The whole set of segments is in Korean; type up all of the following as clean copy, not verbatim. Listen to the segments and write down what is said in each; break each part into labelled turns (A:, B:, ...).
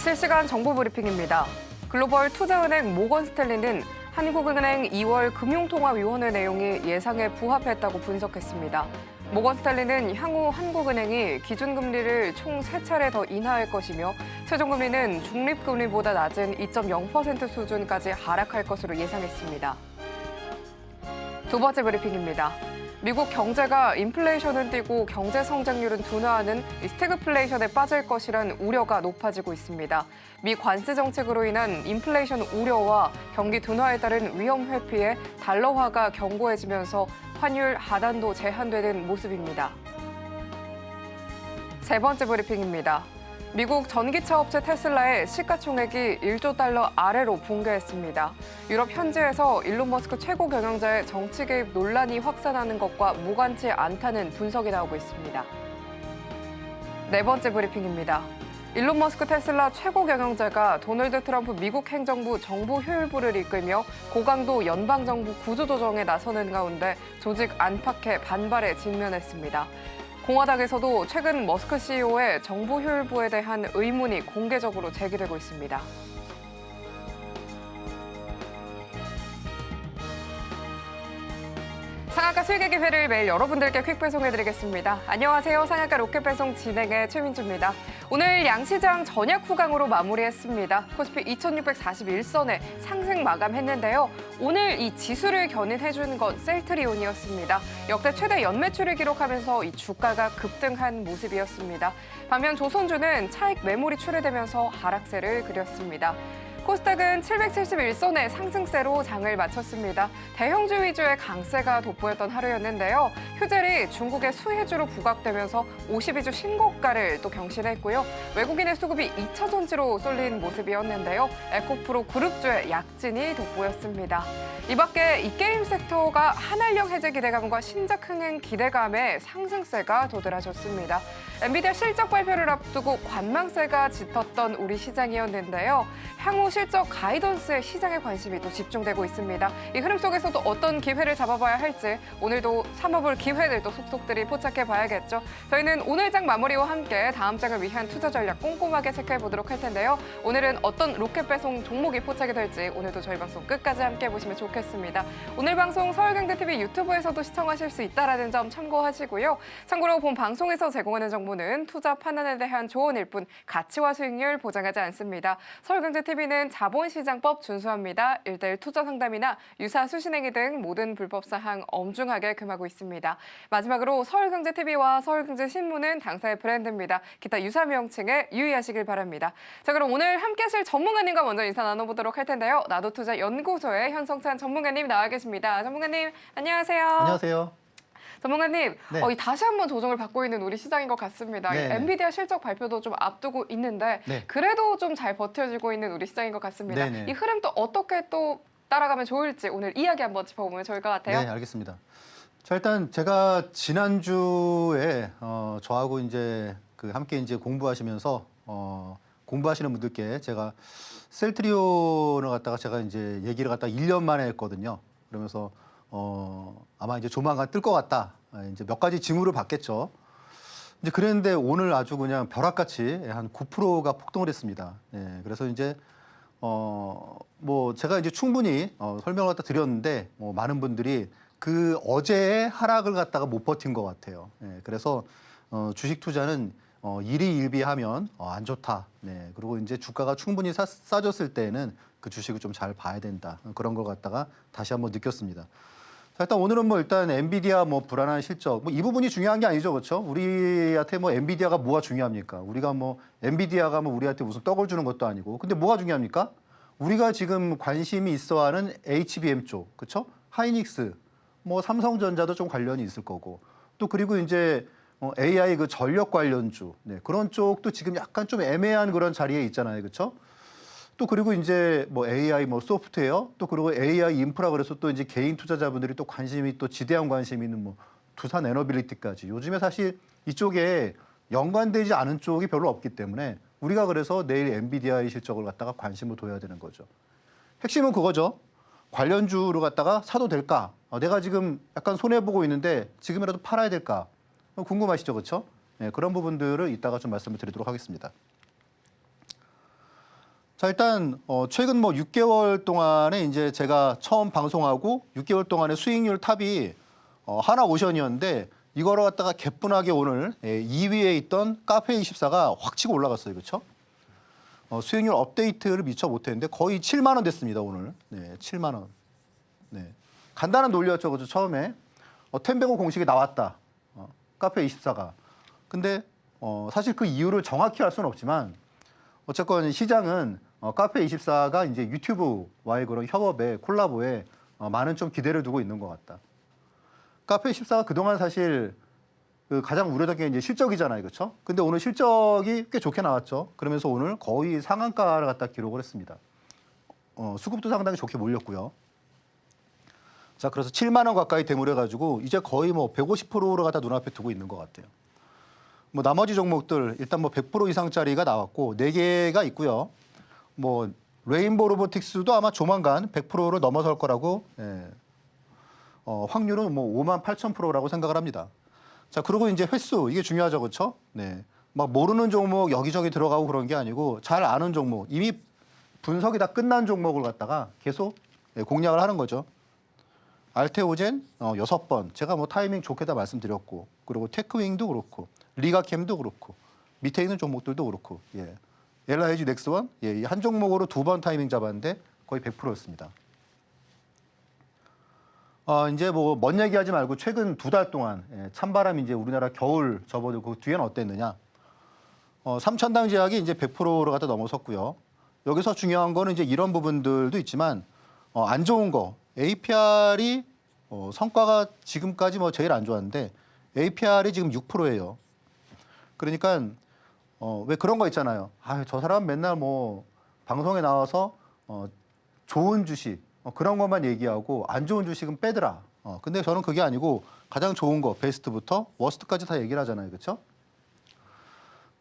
A: 실시간 정보 브리핑입니다. 글로벌 투자은행 모건 스탠리는 한국은행 2월 금융통화위원회 내용이 예상에 부합했다고 분석했습니다. 모건 스탠리는 향후 한국은행이 기준금리를 총 3차례 더 인하할 것이며 최종금리는 중립금리보다 낮은 2.0% 수준까지 하락할 것으로 예상했습니다. 두 번째 브리핑입니다. 미국 경제가 인플레이션을 띄고 경제 성장률은 둔화하는 스태그플레이션에 빠질 것이란 우려가 높아지고 있습니다. 미 관세 정책으로 인한 인플레이션 우려와 경기 둔화에 따른 위험 회피에 달러화가 견고해지면서 환율 하단도 제한되는 모습입니다. 세 번째 브리핑입니다. 미국 전기차 업체 테슬라의 시가총액이 1조 달러 아래로 붕괴했습니다. 유럽 현지에서 일론 머스크 최고 경영자의 정치 개입 논란이 확산하는 것과 무관치 않다는 분석이 나오고 있습니다. 네 번째 브리핑입니다. 일론 머스크 테슬라 최고 경영자가 도널드 트럼프 미국 행정부 정부 효율부를 이끌며 고강도 연방정부 구조조정에 나서는 가운데 조직 안팎의 반발에 직면했습니다. 공화당에서도 최근 머스크 CEO의 정부 효율부에 대한 의문이 공개적으로 제기되고 있습니다. 상한가 수익의 기회를 매일 여러분들께 퀵 배송해드리겠습니다. 안녕하세요. 상한가 로켓 배송 진행의 최민주입니다. 오늘 양시장 전약 후강으로 마무리했습니다. 코스피 2641선에 상승 마감했는데요. 오늘 이 지수를 견인해준 건 셀트리온이었습니다. 역대 최대 연매출을 기록하면서 이 주가가 급등한 모습이었습니다. 반면 조선주는 차익 매물이 출회되면서 하락세를 그렸습니다. 코스닥은 771선의 상승세로 장을 마쳤습니다. 대형주 위주의 강세가 돋보였던 하루였는데요. 휴젤이 중국의 수혜주로 부각되면서 52주 신고가를 또 경신했고요. 외국인의 수급이 2차 전지로 쏠린 모습이었는데요. 에코프로 그룹주의 약진이 돋보였습니다. 이 밖에 이 게임 섹터가 한알령 해제 기대감과 신작 흥행 기대감에 상승세가 도드라졌습니다. 엔비디아 실적 발표를 앞두고 관망세가 짙었던 우리 시장이었는데요. 향후 실적 가이던스에 시장의 관심이 또 집중되고 있습니다. 이 흐름 속에서도 어떤 기회를 잡아봐야 할지 오늘도 삼아볼 기회를 또 속속들이 포착해봐야겠죠. 저희는 오늘 장 마무리와 함께 다음 장을 위한 투자 전략 꼼꼼하게 체크해보도록 할 텐데요. 오늘은 어떤 로켓 배송 종목이 포착이 될지 오늘도 저희 방송 끝까지 함께 보시면 좋겠습니다. 오늘 방송 서울경제TV 유튜브에서도 시청하실 수 있다는 점 참고하시고요. 참고로 본 방송에서 제공하는 정보는 투자 판단에 대한 조언일 뿐 가치와 수익률 보장하지 않습니다. 서울경제TV는 자본시장법 준수합니다. 1:1 투자 상담이나 유사 수신행위 등 모든 불법 사항 엄중하게 금하고 있습니다. 마지막으로 서울경제TV와 서울경제신문은 당사의 브랜드입니다. 기타 유사 명칭에 유의하시길 바랍니다. 자, 그럼 오늘 함께 하실 전문가님과 먼저 인사 나눠보도록 할 텐데요. 나도투자연구소의 현성찬 전문가님 나와 계십니다. 전문가님 안녕하세요.
B: 안녕하세요.
A: 전문가님,
B: 네.
A: 다시 한번 조정을 받고 있는 우리 시장인 것 같습니다.
B: 네.
A: 엔비디아 실적 발표도 좀 앞두고 있는데
B: 네.
A: 그래도 좀 잘 버텨지고 있는 우리 시장인 것 같습니다.
B: 네.
A: 이 흐름 또 어떻게 또 따라가면 좋을지 오늘 이야기 한번 짚어보면 좋을 것 같아요.
B: 네, 알겠습니다. 자, 일단 제가 지난주에 저하고 이제 함께 이제 공부하시면서 공부하시는 분들께 제가 셀트리온을 갖다가 제가 이제 얘기를 갖다가 1년 만에 했거든요. 그러면서 아마 이제 조만간 뜰 것 같다. 이제 몇 가지 징후를 받겠죠. 이제 그랬는데 오늘 아주 그냥 벼락같이 한 9%가 폭등을 했습니다. 예, 그래서 이제 뭐 제가 이제 충분히 설명을 갖다 드렸는데 많은 분들이 그 어제의 하락을 갖다가 못 버틴 것 같아요. 예, 그래서 주식 투자는 일희일비하면 안 좋다. 네, 그리고 이제 주가가 충분히 싸졌을 때는 그 주식을 좀 잘 봐야 된다. 그런 걸 갖다가 다시 한번 느꼈습니다. 자, 일단 오늘은 일단 엔비디아 불안한 실적 이 부분이 중요한 게 아니죠, 그렇죠? 우리한테 엔비디아가 뭐가 중요합니까? 우리가 엔비디아가 우리한테 무슨 떡을 주는 것도 아니고, 근데 뭐가 중요합니까? 우리가 지금 관심이 있어하는 HBM 쪽, 그렇죠? 하이닉스, 삼성전자도 좀 관련이 있을 거고, 또 그리고 이제 AI 그 전력 관련주, 네, 그런 쪽도 지금 약간 좀 애매한 그런 자리에 있잖아요, 그렇죠? 또 그리고 이제 AI 소프트웨어 또 그리고 AI 인프라 그래서 또 이제 개인 투자자분들이 또 관심이 또 지대한 관심이 있는 두산 에너빌리티까지 요즘에 사실 이쪽에 연관되지 않은 쪽이 별로 없기 때문에 우리가 그래서 내일 엔비디아의 실적을 갖다가 관심을 둬야 되는 거죠. 핵심은 그거죠. 관련주를 갖다가 사도 될까? 내가 지금 약간 손해보고 있는데 지금이라도 팔아야 될까? 궁금하시죠, 그렇죠? 네, 그런 부분들을 이따가 좀 말씀을 드리도록 하겠습니다. 자, 일단 최근 뭐 6개월 동안에 이제 제가 처음 방송하고 6개월 동안의 수익률 탑이 하나오션이었는데 이거를 갖다가 개뿐하게 오늘 2위에 있던 카페24가 확 치고 올라갔어요. 그렇죠? 수익률 업데이트를 미처 못했는데 거의 7만 원 됐습니다. 오늘. 네, 7만 원. 네. 간단한 논리였죠. 그죠? 처음에 텐베고 공식이 나왔다. 카페24가. 근데 사실 그 이유를 정확히 알 수는 없지만 어쨌건 시장은 카페24가 이제 유튜브와의 그런 협업에 콜라보에 많은 좀 기대를 두고 있는 것 같다. 카페24가 그동안 사실 그 가장 우려된 게 이제 실적이잖아요. 그렇죠? 근데 오늘 실적이 꽤 좋게 나왔죠. 그러면서 오늘 거의 상한가를 갖다 기록을 했습니다. 수급도 상당히 좋게 몰렸고요. 자, 그래서 7만 원 가까이 되물어가지고 이제 거의 뭐 150%를 갖다 눈앞에 두고 있는 것 같아요. 뭐 나머지 종목들 일단 뭐 100% 이상짜리가 나왔고 4개가 있고요. 뭐 레인보우 로보틱스도 아마 조만간 100%를 넘어설 거라고 확률은 뭐 58,000%라고 생각을 합니다. 자, 그리고 이제 횟수 이게 중요하죠, 그렇죠? 네, 막 모르는 종목 여기저기 들어가고 그런 게 아니고 잘 아는 종목 이미 분석이 다 끝난 종목을 갖다가 계속 공략을 하는 거죠. 알테오젠 6번 제가 뭐 타이밍 좋게 다 말씀드렸고 그리고 테크윙도 그렇고 리가캠도 그렇고 밑에 있는 종목들도 그렇고 LIG 넥스원 한 종목으로 2번 타이밍 잡았는데 거의 100%였습니다. 이제 뭐 먼 얘기하지 말고 최근 2달 동안 찬바람 이제 우리나라 겨울 접어들고 그 뒤에는 어땠느냐? 삼천당 제약이 이제 100%를 갖다 넘어섰고요. 여기서 중요한 거는 이제 이런 부분들도 있지만 안 좋은 거 APR이 성과가 지금까지 뭐 제일 안 좋았는데 APR이 지금 6%예요. 그러니까 왜 그런 거 있잖아요. 저 사람 맨날 뭐 방송에 나와서 좋은 주식 그런 것만 얘기하고 안 좋은 주식은 빼더라. 근데 저는 그게 아니고 가장 좋은 거 베스트부터 워스트까지 다 얘기를 하잖아요. 그렇죠?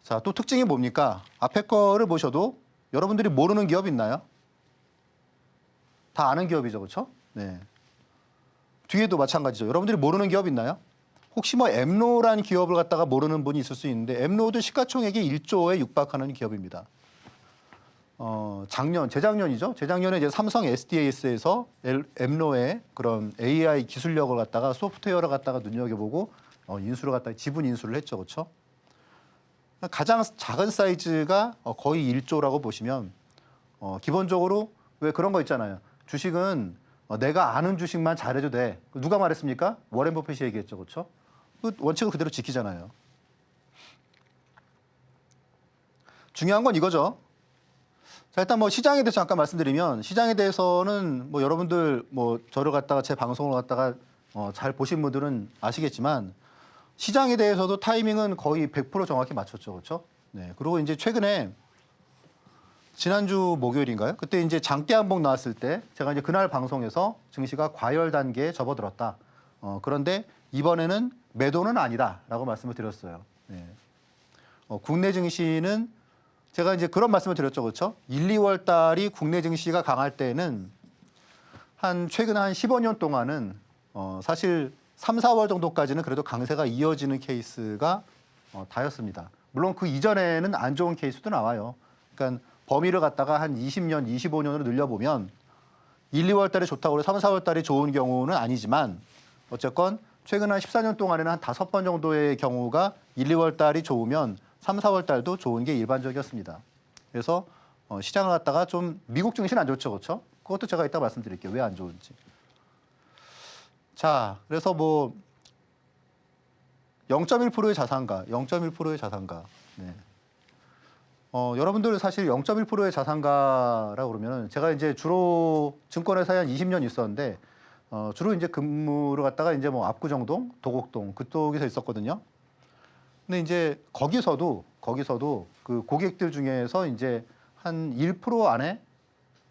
B: 자, 또 특징이 뭡니까? 앞에 거를 보셔도 여러분들이 모르는 기업 있나요? 다 아는 기업이죠. 그렇죠? 네. 뒤에도 마찬가지죠. 여러분들이 모르는 기업 있나요? 혹시 뭐 엠로라는 기업을 갖다가 모르는 분이 있을 수 있는데 엠로도 시가총액이 1조에 육박하는 기업입니다. 재작년이죠. 재작년에 이제 삼성 SDAS에서 엠로의 그런 AI 기술력을 갖다가 소프트웨어를 갖다가 눈여겨보고 인수를 갖다가 지분 인수를 했죠. 그렇죠? 가장 작은 사이즈가 거의 1조라고 보시면 기본적으로 왜 그런 거 있잖아요. 주식은 내가 아는 주식만 잘해도 돼. 누가 말했습니까? 워렌 버핏이 얘기했죠. 그렇죠? 그 원칙을 그대로 지키잖아요. 중요한 건 이거죠. 자, 일단 뭐 시장에 대해서 잠깐 말씀드리면 시장에 대해서는 뭐 여러분들 뭐 저를 갖다가 제 방송을 갖다가 잘 보신 분들은 아시겠지만 시장에 대해서도 타이밍은 거의 100% 정확히 맞췄죠. 그렇죠? 네. 그리고 이제 최근에 지난주 목요일인가요? 그때 이제 장대 한복 나왔을 때 제가 이제 그날 방송에서 증시가 과열 단계에 접어들었다. 그런데 이번에는 매도는 아니다라고 말씀을 드렸어요. 네. 국내 증시는 제가 이제 그런 말씀을 드렸죠. 그렇죠? 1, 2월 달이 국내 증시가 강할 때는 최근 한 15년 동안은 사실 3, 4월 정도까지는 그래도 강세가 이어지는 케이스가 다였습니다. 물론 그 이전에는 안 좋은 케이스도 나와요. 그러니까 범위를 갖다가 한 20년, 25년으로 늘려보면 1, 2월 달에 좋다고 해서 3, 4월 달이 좋은 경우는 아니지만 어쨌건 최근 한 14년 동안에는 한 5번 정도의 경우가 1, 2월 달이 좋으면 3, 4월 달도 좋은 게 일반적이었습니다. 그래서 시장을 갖다가 좀 미국 증시는 안 좋죠. 그렇죠? 그것도 제가 이따 말씀드릴게요. 왜 안 좋은지. 자, 그래서 뭐 0.1%의 자산가, 0.1%의 자산가. 네. 여러분들 사실 0.1%의 자산가라고 그러면은 제가 이제 주로 증권회사에 한 20년 있었는데 주로 이제 근무를 갖다가 이제 뭐 압구정동, 도곡동 그쪽에서 있었거든요. 근데 이제 거기서도 그 고객들 중에서 이제 한 1% 안에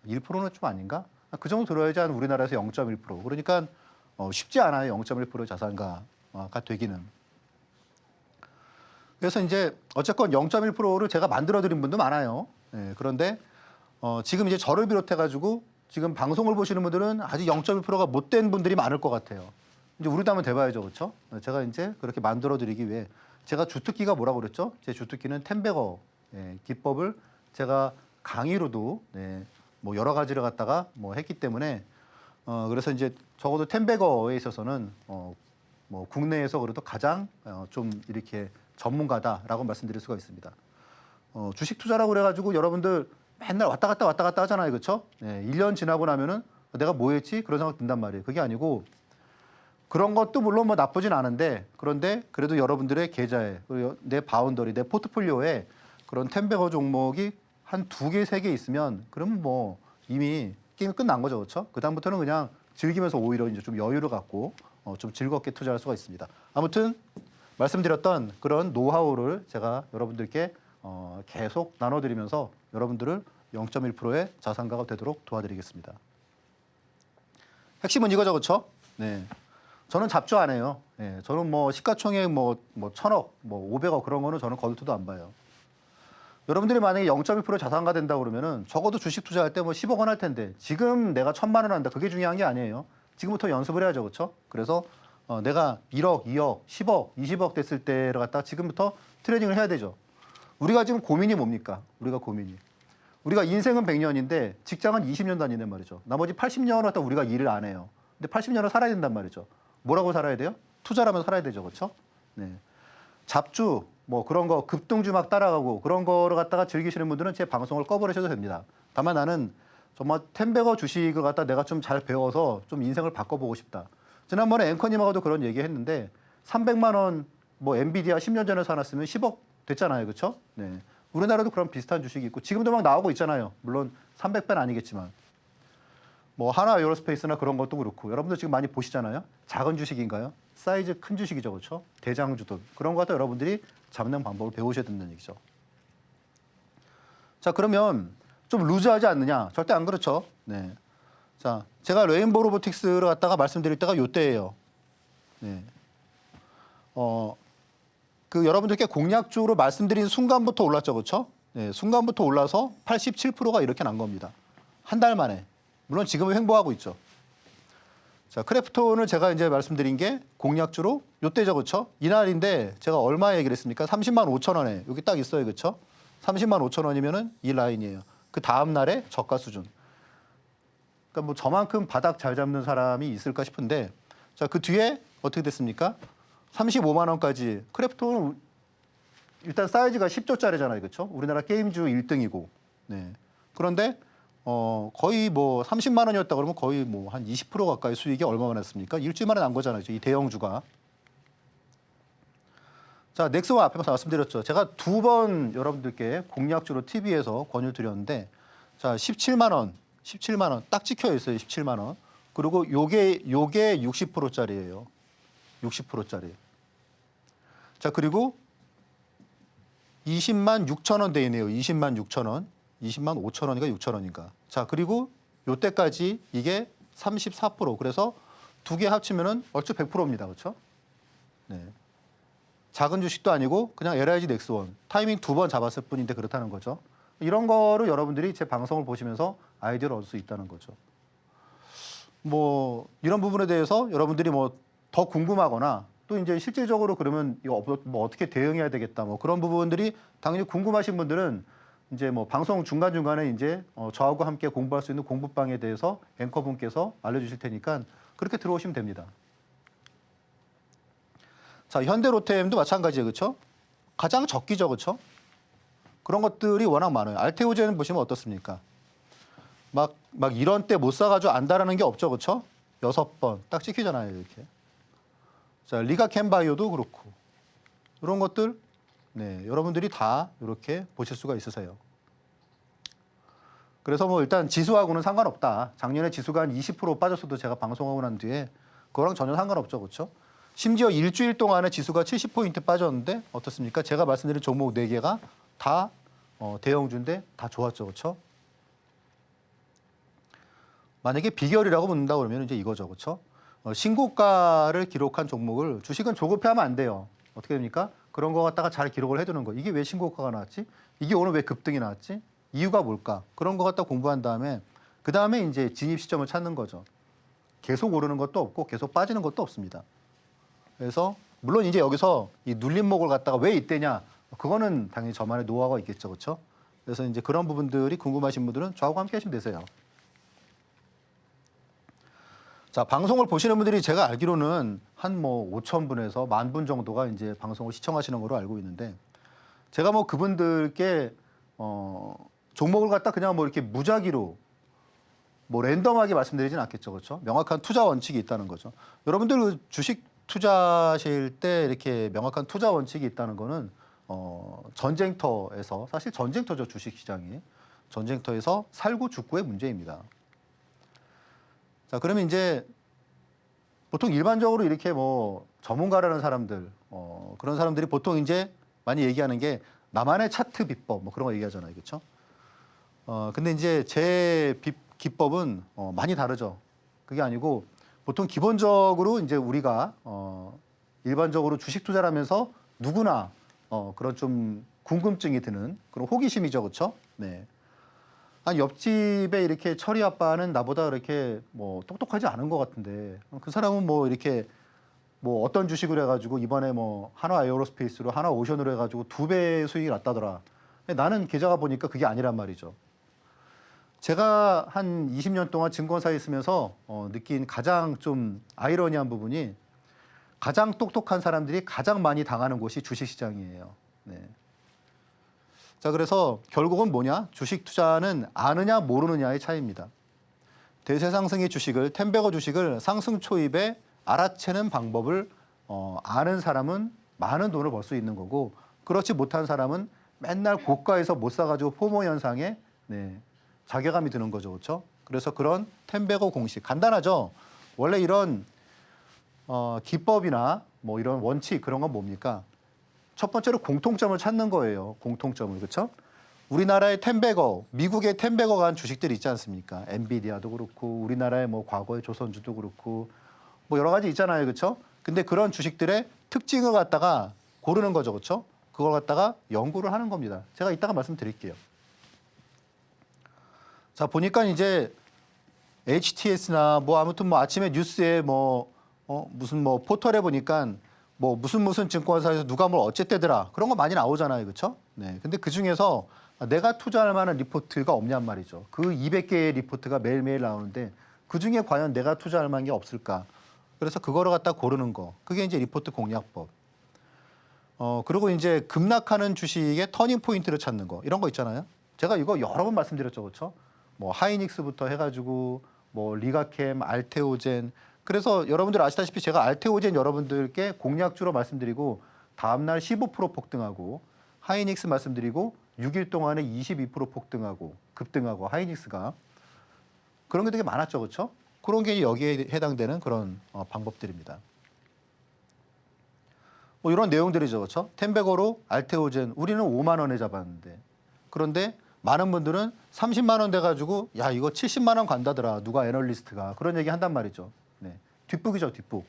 B: 1%는 좀 아닌가? 그 정도 들어야지 한 우리나라에서 0.1%. 그러니까 쉽지 않아요. 0.1% 자산가가 되기는. 그래서 이제 어쨌건 0.1%를 제가 만들어 드린 분도 많아요. 네, 그런데 지금 이제 저를 비롯해 가지고 지금 방송을 보시는 분들은 아직 0.1%가 못 된 분들이 많을 것 같아요. 이제 우리도 한번 돼봐야죠. 그렇죠? 제가 이제 그렇게 만들어 드리기 위해 제가 주특기가 뭐라고 그랬죠? 제 주특기는 텐베거 기법을 제가 강의로도 네, 뭐 여러 가지를 갖다가 뭐 했기 때문에 그래서 이제 적어도 텐베거에 있어서는 뭐 국내에서 그래도 가장 좀 이렇게 전문가다라고 말씀드릴 수가 있습니다. 주식 투자라고 그래가지고 여러분들 맨날 왔다 갔다 하잖아요, 그렇죠? 네, 1년 지나고 나면은 내가 뭐 했지? 그런 생각 든단 말이에요. 그게 아니고 그런 것도 물론 뭐 나쁘진 않은데 그런데 그래도 여러분들의 계좌에 그리고 내 바운더리, 내 포트폴리오에 그런 텐베거 종목이 한 2개, 3개 있으면 그러면 뭐 이미 게임이 끝난 거죠, 그렇죠? 그다음부터는 그냥 즐기면서 오히려 이제 좀 여유를 갖고 좀 즐겁게 투자할 수가 있습니다. 아무튼 말씀드렸던 그런 노하우를 제가 여러분들께 계속 나눠드리면서 여러분들을 0.1%의 자산가가 되도록 도와드리겠습니다. 핵심은 이거죠, 그렇죠? 네. 저는 잡주 안 해요. 네. 저는 뭐 시가총액 뭐 1,000억, 뭐 500억 그런 거는 저는 거들떠도 안 봐요. 여러분들이 만약에 0.1% 자산가 된다 그러면은 적어도 주식 투자할 때 뭐 10억 원 할 텐데 지금 내가 1,000만 원 한다. 그게 중요한 게 아니에요. 지금부터 연습을 해야죠, 그렇죠? 그래서 내가 1억, 2억, 10억, 20억 됐을 때를 갖다가 지금부터 트레이딩을 해야 되죠. 우리가 지금 고민이 뭡니까? 우리가 인생은 100년인데 직장은 20년 다니는 말이죠. 나머지 80년을 갖다 우리가 일을 안 해요. 근데 80년을 살아야 된단 말이죠. 뭐라고 살아야 돼요? 투자라면 살아야 되죠, 그렇죠? 네. 잡주 뭐 그런 거 급등주 막 따라가고 그런 거를 갖다가 즐기시는 분들은 제 방송을 꺼버리셔도 됩니다. 다만 나는 정말 텐베거 주식을 갖다 내가 좀 잘 배워서 좀 인생을 바꿔보고 싶다. 지난번에 앵커님하고도 그런 얘기 했는데 300만 원 뭐 엔비디아 10년 전에 사놨으면 10억 됐잖아요, 그렇죠? 네. 우리나라도 그런 비슷한 주식이 있고 지금도 막 나오고 있잖아요. 물론 300배는 아니겠지만 뭐 하나 에어로스페이스나 그런 것도 그렇고 여러분들 지금 많이 보시잖아요. 작은 주식인가요? 사이즈 큰 주식이죠, 그렇죠? 대장주들 그런 거 갖다 여러분들이 잡는 방법을 배우셔야 된다는 얘기죠. 자, 그러면 좀 루즈하지 않느냐? 절대 안 그렇죠. 네. 자, 제가 레인보우 로보틱스를 갖다가 말씀드릴 때가 요때예요. 네. 그 여러분들께 공략주로 말씀드린 순간부터 올랐죠, 그렇죠? 네, 순간부터 올라서 87%가 이렇게 난 겁니다. 한 달 만에. 물론 지금은 횡보하고 있죠. 자, 크래프톤을 제가 이제 말씀드린 게 공략주로 요때죠, 그렇죠? 이날인데 제가 얼마 얘기를 했습니까? 30만 5천 원에 여기 딱 있어요, 그렇죠? 30만 5천 원이면은 이 라인이에요. 그 다음 날에 저가 수준. 그러니까 뭐 저만큼 바닥 잘 잡는 사람이 있을까 싶은데, 자, 그 뒤에 어떻게 됐습니까? 35만 원까지. 크래프톤은 일단 사이즈가 10조짜리잖아요, 그렇죠? 우리나라 게임주 1등이고. 네. 그런데 거의 뭐 30만 원이었다 그러면 거의 뭐 한 20% 가까이 수익이 얼마나 났습니까? 일주일 만에 난 거잖아요, 이 대형주가. 자, 넥스원 앞에서 말씀드렸죠. 제가 2번 여러분들께 공략주로 TV에서 권유 드렸는데, 자, 17만 원 딱 찍혀 있어요, 17만 원. 그리고 요게 60%짜리예요. 60%짜리. 자, 그리고 20만 6천 원 돼 있네요. 20만 6천 원. 20만 5천 원인가 6천 원인가. 자, 그리고 요때까지 이게 34%. 그래서 두 개 합치면은 얼추 100%입니다. 그렇죠? 네. 작은 주식도 아니고 그냥 LIG 넥스원 타이밍 2번 잡았을 뿐인데 그렇다는 거죠. 이런 거를 여러분들이 제 방송을 보시면서 아이디어를 얻을 수 있다는 거죠. 뭐 이런 부분에 대해서 여러분들이 뭐 더 궁금하거나 또 이제 실질적으로 그러면 이거 뭐 어떻게 대응해야 되겠다 뭐 그런 부분들이 당연히 궁금하신 분들은 이제 뭐 방송 중간중간에 이제 저하고 함께 공부할 수 있는 공부방에 대해서 앵커분께서 알려주실 테니까 그렇게 들어오시면 됩니다. 자, 현대로템도 마찬가지예요, 그렇죠? 가장 적기죠, 그렇죠? 그런 것들이 워낙 많아요. 알테오젠 보시면 어떻습니까? 막 이런 때 못 사가지고 안다라는 게 없죠, 그렇죠? 6번 딱 찍히잖아요, 이렇게. 자, 리가캠바이오도 그렇고 이런 것들, 네, 여러분들이 다 이렇게 보실 수가 있으세요. 그래서 뭐 일단 지수하고는 상관없다. 작년에 지수가 한 20% 빠졌어도 제가 방송하고 난 뒤에 그거랑 전혀 상관없죠, 그렇죠? 심지어 일주일 동안에 지수가 70포인트 빠졌는데 어떻습니까? 제가 말씀드린 종목 4개가 다 대형주인데 다 좋았죠, 그렇죠? 만약에 비결이라고 묻는다 그러면 이제 이거죠, 그렇죠? 신고가를 기록한 종목을 주식은 조급해하면 안 돼요. 어떻게 됩니까? 그런 거 갖다가 잘 기록을 해두는 거. 이게 왜 신고가가 나왔지? 이게 오늘 왜 급등이 나왔지? 이유가 뭘까? 그런 거 갖다 공부한 다음에 그 다음에 이제 진입 시점을 찾는 거죠. 계속 오르는 것도 없고 계속 빠지는 것도 없습니다. 그래서 물론 이제 여기서 이 눌림목을 갖다가 왜 이때냐? 그거는 당연히 저만의 노하우가 있겠죠, 그렇죠? 그래서 이제 그런 부분들이 궁금하신 분들은 저하고 함께 하시면 되세요. 자, 방송을 보시는 분들이 제가 알기로는 한 뭐 5천 분에서 10,000분 정도가 이제 방송을 시청하시는 걸로 알고 있는데, 제가 뭐 그분들께 종목을 갖다 그냥 뭐 이렇게 무작위로 뭐 랜덤하게 말씀드리진 않겠죠, 그렇죠? 명확한 투자 원칙이 있다는 거죠. 여러분들 그 주식 투자하실 때 이렇게 명확한 투자 원칙이 있다는 거는 전쟁터에서, 사실 전쟁터죠, 주식 시장이. 전쟁터에서 살고 죽고의 문제입니다. 자, 그러면 이제 보통 일반적으로 이렇게 뭐 전문가라는 사람들, 그런 사람들이 보통 이제 많이 얘기하는 게 나만의 차트 비법 뭐 그런 거 얘기하잖아요, 그렇죠? 근데 이제 제 기법은 많이 다르죠. 그게 아니고 보통 기본적으로 이제 우리가 일반적으로 주식 투자를 하면서 누구나 그런 좀 궁금증이 드는 그런 호기심이죠, 그렇죠? 네. 한 옆집에 이렇게 철이 아빠는 나보다 그렇게 뭐 똑똑하지 않은 것 같은데 그 사람은 뭐 이렇게 뭐 어떤 주식을 해가지고 이번에 뭐 한화 에어로스페이스로 한화 오션으로 해가지고 2배 수익이 났다더라. 나는 계좌가 보니까 그게 아니란 말이죠. 제가 한 20년 동안 증권사에 있으면서 느낀 가장 좀 아이러니한 부분이, 가장 똑똑한 사람들이 가장 많이 당하는 곳이 주식시장이에요. 네. 자, 그래서 결국은 뭐냐? 주식 투자는 아느냐 모르느냐의 차이입니다. 대세 상승의 주식을, 텐베거 주식을 상승 초입에 알아채는 방법을 아는 사람은 많은 돈을 벌 수 있는 거고, 그렇지 못한 사람은 맨날 고가에서 못 사가지고 포모 현상에 자괴감이 드는 거죠, 그렇죠? 그래서 그런 텐베거 공식 간단하죠. 원래 이런 기법이나 뭐 이런 원칙 그런 건 뭡니까? 첫 번째로 공통점을 찾는 거예요. 공통점을, 그렇죠? 우리나라의 텐베거, 미국의 텐베거가 한 주식들이 있지 않습니까? 엔비디아도 그렇고 우리나라의 뭐 과거의 조선주도 그렇고 뭐 여러 가지 있잖아요, 그렇죠? 근데 그런 주식들의 특징을 갖다가 고르는 거죠, 그렇죠? 그걸 갖다가 연구를 하는 겁니다. 제가 이따가 말씀드릴게요. 자, 보니까 이제 HTS나 뭐 아무튼 뭐 아침에 뉴스에 뭐 무슨 뭐 포털에 보니까 뭐 무슨 증권사에서 누가 뭘 어쨌대더라 그런 거 많이 나오잖아요, 그렇죠? 네. 근데 그 중에서 내가 투자할 만한 리포트가 없냔 말이죠. 그 200개의 리포트가 매일매일 나오는데 그 중에 과연 내가 투자할 만한 게 없을까? 그래서 그거를 갖다 고르는 거. 그게 이제 리포트 공략법. 그리고 이제 급락하는 주식의 터닝 포인트를 찾는 거. 이런 거 있잖아요. 제가 이거 여러 번 말씀드렸죠, 그렇죠? 뭐 하이닉스부터 해가지고 뭐 리가캠, 알테오젠. 그래서 여러분들 아시다시피 제가 알테오젠 여러분들께 공략주로 말씀드리고 다음날 15% 폭등하고, 하이닉스 말씀드리고 6일 동안에 22% 폭등하고 급등하고, 하이닉스가 그런 게 되게 많았죠, 그렇죠? 그런 게 여기에 해당되는 그런 방법들입니다. 뭐 이런 내용들이죠, 그렇죠? 텐베거로 알테오젠 우리는 5만 원에 잡았는데, 그런데 많은 분들은 30만 원 돼가지고 야 이거 70만 원 간다더라, 누가 애널리스트가 그런 얘기 한단 말이죠. 네, 뒷북이죠, 뒷북.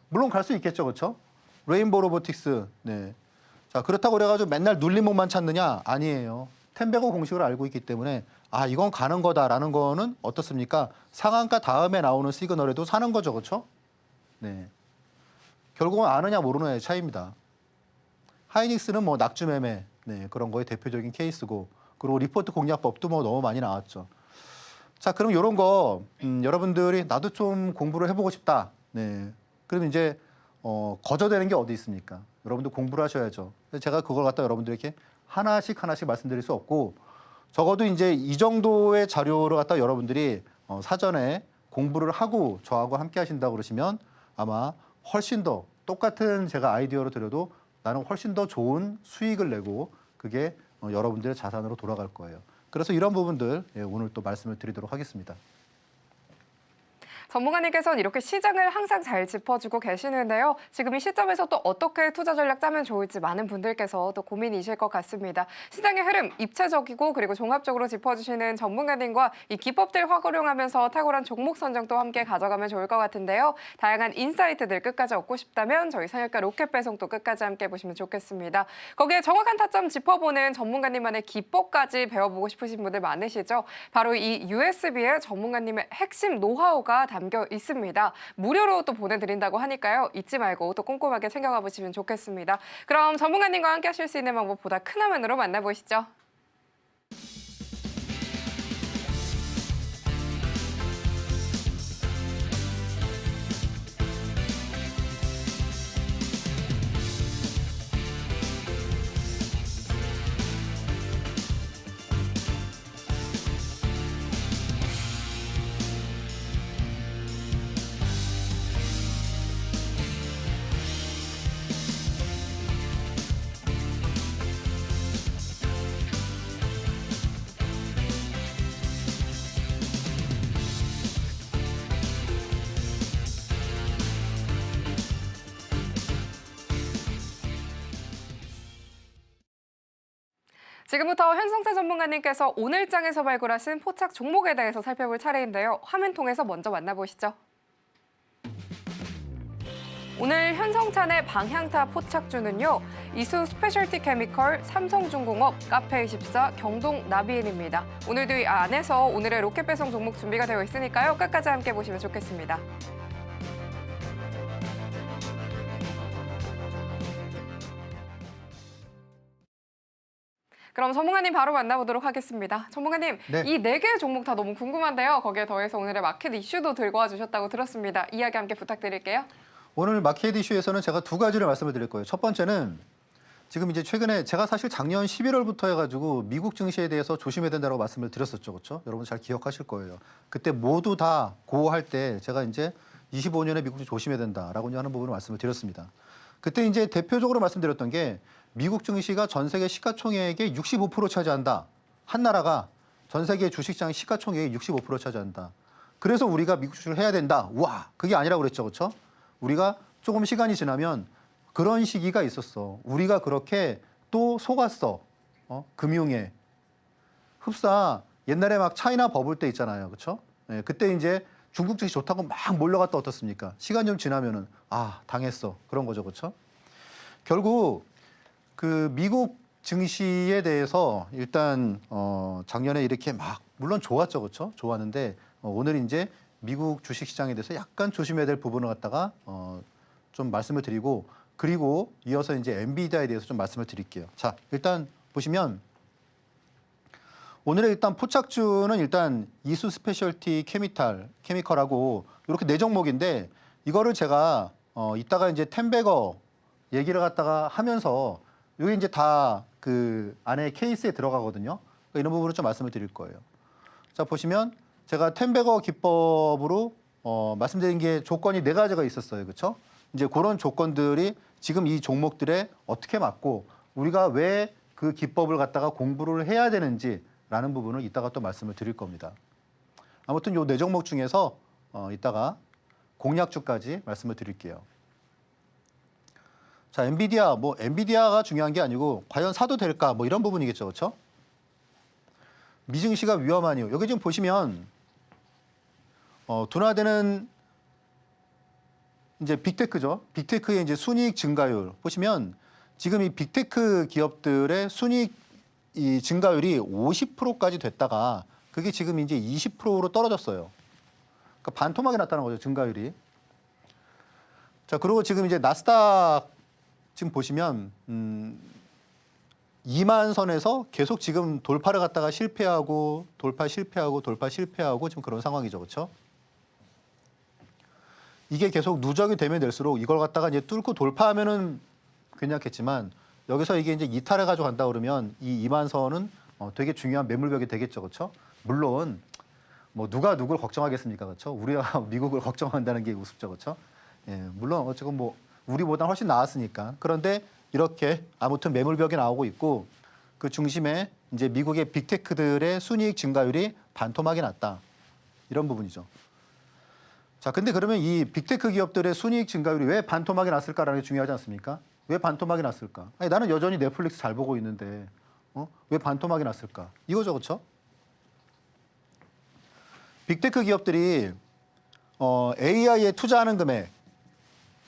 B: 물론 갈 수 있겠죠, 그렇죠? 레인보우 로보틱스. 네. 자, 그렇다고 그래가지고 맨날 눌림목만 찾느냐? 아니에요. 텐베거 공식을 알고 있기 때문에 아 이건 가는 거다라는 거는 어떻습니까? 상한가 다음에 나오는 시그널에도 사는 거죠, 그렇죠? 네. 결국은 아느냐 모르느냐의 차이입니다. 하이닉스는 뭐 낙주 매매, 네, 그런 거의 대표적인 케이스고, 그리고 리포트 공략법도 뭐 너무 많이 나왔죠. 자, 그럼 이런 거 여러분들이 나도 좀 공부를 해보고 싶다. 네. 그럼 이제 거저되는 게 어디 있습니까? 여러분들 공부를 하셔야죠. 제가 그걸 갖다 여러분들에게 하나씩 말씀드릴 수 없고, 적어도 이제 이 정도의 자료를 갖다 여러분들이 사전에 공부를 하고 저하고 함께 하신다고 그러시면 아마 훨씬 더 똑같은 제가 아이디어를 드려도 나는 훨씬 더 좋은 수익을 내고 그게 여러분들의 자산으로 돌아갈 거예요. 그래서 이런 부분들 오늘 또 말씀을 드리도록 하겠습니다.
A: 전문가님께서는 이렇게 시장을 항상 잘 짚어주고 계시는데요. 지금 이 시점에서 또 어떻게 투자 전략 짜면 좋을지 많은 분들께서 또 고민이실 것 같습니다. 시장의 흐름 입체적이고 그리고 종합적으로 짚어주시는 전문가님과 이 기법들 활용하면서 탁월한 종목 선정도 함께 가져가면 좋을 것 같은데요. 다양한 인사이트들 끝까지 얻고 싶다면 저희 상여가 로켓 배송도 끝까지 함께 보시면 좋겠습니다. 거기에 정확한 타점 짚어보는 전문가님만의 기법까지 배워보고 싶으신 분들 많으시죠? 바로 이 USB의 전문가님의 핵심 노하우가 담겨 담겨 있습니다. 무료로 또 보내드린다고 하니까요. 잊지 말고 또 꼼꼼하게 챙겨가 보시면 좋겠습니다. 그럼 전문가님과 함께 하실 수 있는 방법 보다 큰 화면으로 만나보시죠. 지금부터 현성태 전문가님께서 오늘장에서 발굴하신 포착 종목에 대해서 살펴볼 차례인데요. 화면 통해서 먼저 만나보시죠. 오늘 현성찬의 방향타 포착주는요. 이수 스페셜티 케미컬, 삼성중공업, 카페24, 경동나비인입니다. 오늘도 이 안에서 오늘의 로켓 배송 종목 준비가 되어 있으니까요. 끝까지 함께 보시면 좋겠습니다. 그럼 전문가님 바로 만나보도록 하겠습니다. 전문가님,
B: 네.
A: 이 4개의 종목 다 너무 궁금한데요. 거기에 더해서 오늘의 마켓 이슈도 들고 와주셨다고 들었습니다. 이야기 함께 부탁드릴게요.
B: 오늘 마켓 이슈에서는 제가 두 가지를 말씀을 드릴 거예요. 첫 번째는 지금 이제 최근에 제가 사실 작년 11월부터 해가지고 미국 증시에 대해서 조심해야 된다고 말씀을 드렸었죠. 그렇죠? 여러분 잘 기억하실 거예요. 그때 모두 다 고할 때 제가 이제 25년에 미국 증시 조심해야 된다라고 하는 부분을 말씀을 드렸습니다. 그때 이제 대표적으로 말씀드렸던 게 미국 증시가 전 세계 시가총액의 65% 차지한다. 한 나라가 전 세계 주식시장 시가총액의 65% 차지한다. 그래서 우리가 미국 주식을 해야 된다. 와, 그게 아니라고 그랬죠. 그렇죠? 우리가 조금 시간이 지나면 그런 시기가 있었어. 우리가 그렇게 또 속았어. 금융에. 흡사 옛날에 막 차이나 버블 때 있잖아요. 그렇죠? 예, 그때 이제 중국 증시 좋다고 막 몰려갔다 어떻습니까? 시간 좀 지나면은 아, 당했어. 그런 거죠. 그렇죠? 결국 그 미국 증시에 대해서 일단 작년에 이렇게 막 물론 좋았죠. 그렇죠? 좋았는데 오늘 이제 미국 주식시장에 대해서 약간 조심해야 될 부분을 갖다가 좀 말씀을 드리고 그리고 이어서 이제 엔비디아에 대해서 좀 말씀을 드릴게요. 자, 일단 보시면 오늘의 일단 포착주는 일단 이수 스페셜티 케미컬하고 이렇게 4종목인데 이거를 제가 이따가 이제 텐베거 얘기를 갖다가 하면서 이게 이제 다 그 안에 케이스에 들어가거든요. 그러니까 이런 부분을 좀 말씀을 드릴 거예요. 자, 보시면 제가 텐베거 기법으로 말씀드린 게 조건이 4가지가 있었어요. 그렇죠? 이제 그런 조건들이 지금 이 종목들에 어떻게 맞고 우리가 왜 그 기법을 갖다가 공부를 해야 되는지라는 부분을 이따가 또 말씀을 드릴 겁니다. 아무튼 요 4종목 중에서 이따가 공략주까지 말씀을 드릴게요. 자, 엔비디아가 중요한 게 아니고 과연 사도 될까 뭐 이런 부분이겠죠. 그렇죠? 미증시가 위험한 이유. 여기 지금 보시면 둔화되는 이제 빅테크죠. 빅테크의 이제 순이익 증가율 보시면 지금 이 빅테크 기업들의 순이익 이 증가율이 50%까지 됐다가 그게 지금 이제 20%로 떨어졌어요. 그러니까 반토막이 났다는 거죠. 증가율이. 자, 그리고 지금 이제 나스닥 지금 보시면 2만 선에서 계속 지금 돌파를 갖다가 실패하고 돌파 실패하고 지금 그런 상황이죠. 그렇죠? 이게 계속 누적이 되면 될수록 이걸 갖다가 이제 뚫고 돌파하면은 괜찮겠지만 여기서 이게 이제 이탈해 가지고 간다 그러면 이 2만 선은 되게 중요한 매물벽이 되겠죠. 그렇죠? 물론 뭐 누가 누굴 걱정하겠습니까? 그렇죠? 우리가 미국을 걱정한다는 게 우습죠. 그렇죠? 예, 물론 어쨌건 뭐 우리보다 훨씬 나았으니까. 그런데 이렇게 아무튼 매물벽이 나오고 있고 그 중심에 이제 미국의 빅테크들의 순이익 증가율이 반토막이 났다. 이런 부분이죠. 자, 근데 그러면 이 빅테크 기업들의 순이익 증가율이 왜 반토막이 났을까라는 게 중요하지 않습니까? 왜 반토막이 났을까? 아니, 나는 여전히 넷플릭스 잘 보고 있는데 왜 반토막이 났을까? 이거죠. 그렇죠? 빅테크 기업들이 AI에 투자하는 금액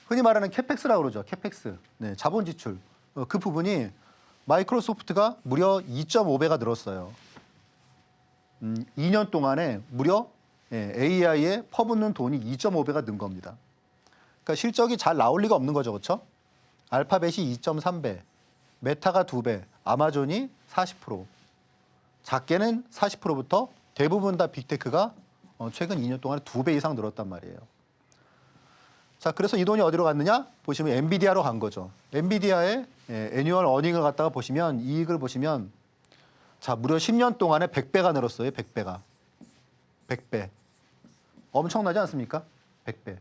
B: 흔히 말하는 캐펙스라고 그러죠. 캐펙스. 네, 자본 지출. 그 부분이 마이크로소프트가 무려 2.5배가 늘었어요. 2년 동안에 무려 AI에 퍼붓는 돈이 2.5배가 는 겁니다. 그러니까 실적이 잘 나올 리가 없는 거죠, 그렇죠? 알파벳이 2.3배, 메타가 2배, 아마존이 40%, 작게는 40%부터 대부분 다 빅테크가 최근 2년 동안에 2배 이상 늘었단 말이에요. 자, 그래서 이 돈이 어디로 갔느냐? 보시면 엔비디아로 간 거죠. 엔비디아의 애뉴얼 어닝을 갖다가 보시면 이익을 보시면 자, 무려 10년 동안에 100배가 늘었어요. 100배가. 100배. 엄청나지 않습니까? 100배.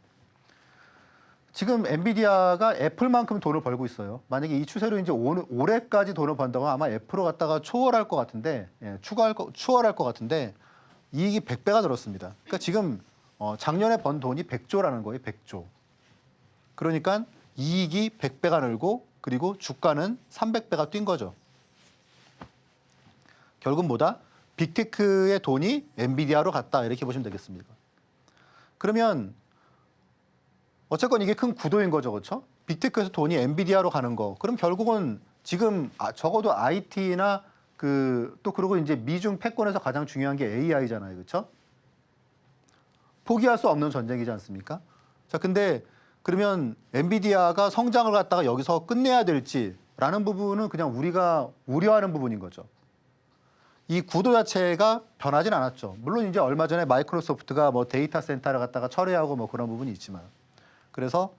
B: 지금 엔비디아가 애플만큼 돈을 벌고 있어요. 만약에 이 추세로 이제 올해까지 돈을 번다고 아마 애플을 갖다가 초월할 것 같은데, 추월할 것 같은데 이익이 100배가 늘었습니다. 그러니까 지금 작년에 번 돈이 100조라는 거예요. 100조. 그러니까 이익이 100배가 늘고 그리고 주가는 300배가 뛴 거죠. 결국 뭐다? 빅테크의 돈이 엔비디아로 갔다 이렇게 보시면 되겠습니다. 그러면 어쨌건 이게 큰 구도인 거죠, 그렇죠? 빅테크에서 돈이 엔비디아로 가는 거. 그럼 결국은 지금 적어도 IT나 또 그리고 이제 미중 패권에서 가장 중요한 게 AI잖아요, 그렇죠? 포기할 수 없는 전쟁이지 않습니까? 자, 근데 그러면 엔비디아가 성장을 갖다가 여기서 끝내야 될지라는 부분은 그냥 우리가 우려하는 부분인 거죠. 이 구도 자체가 변하진 않았죠. 물론 이제 얼마 전에 마이크로소프트가 뭐 데이터 센터를 갖다가 철회하고 뭐 그런 부분이 있지만. 그래서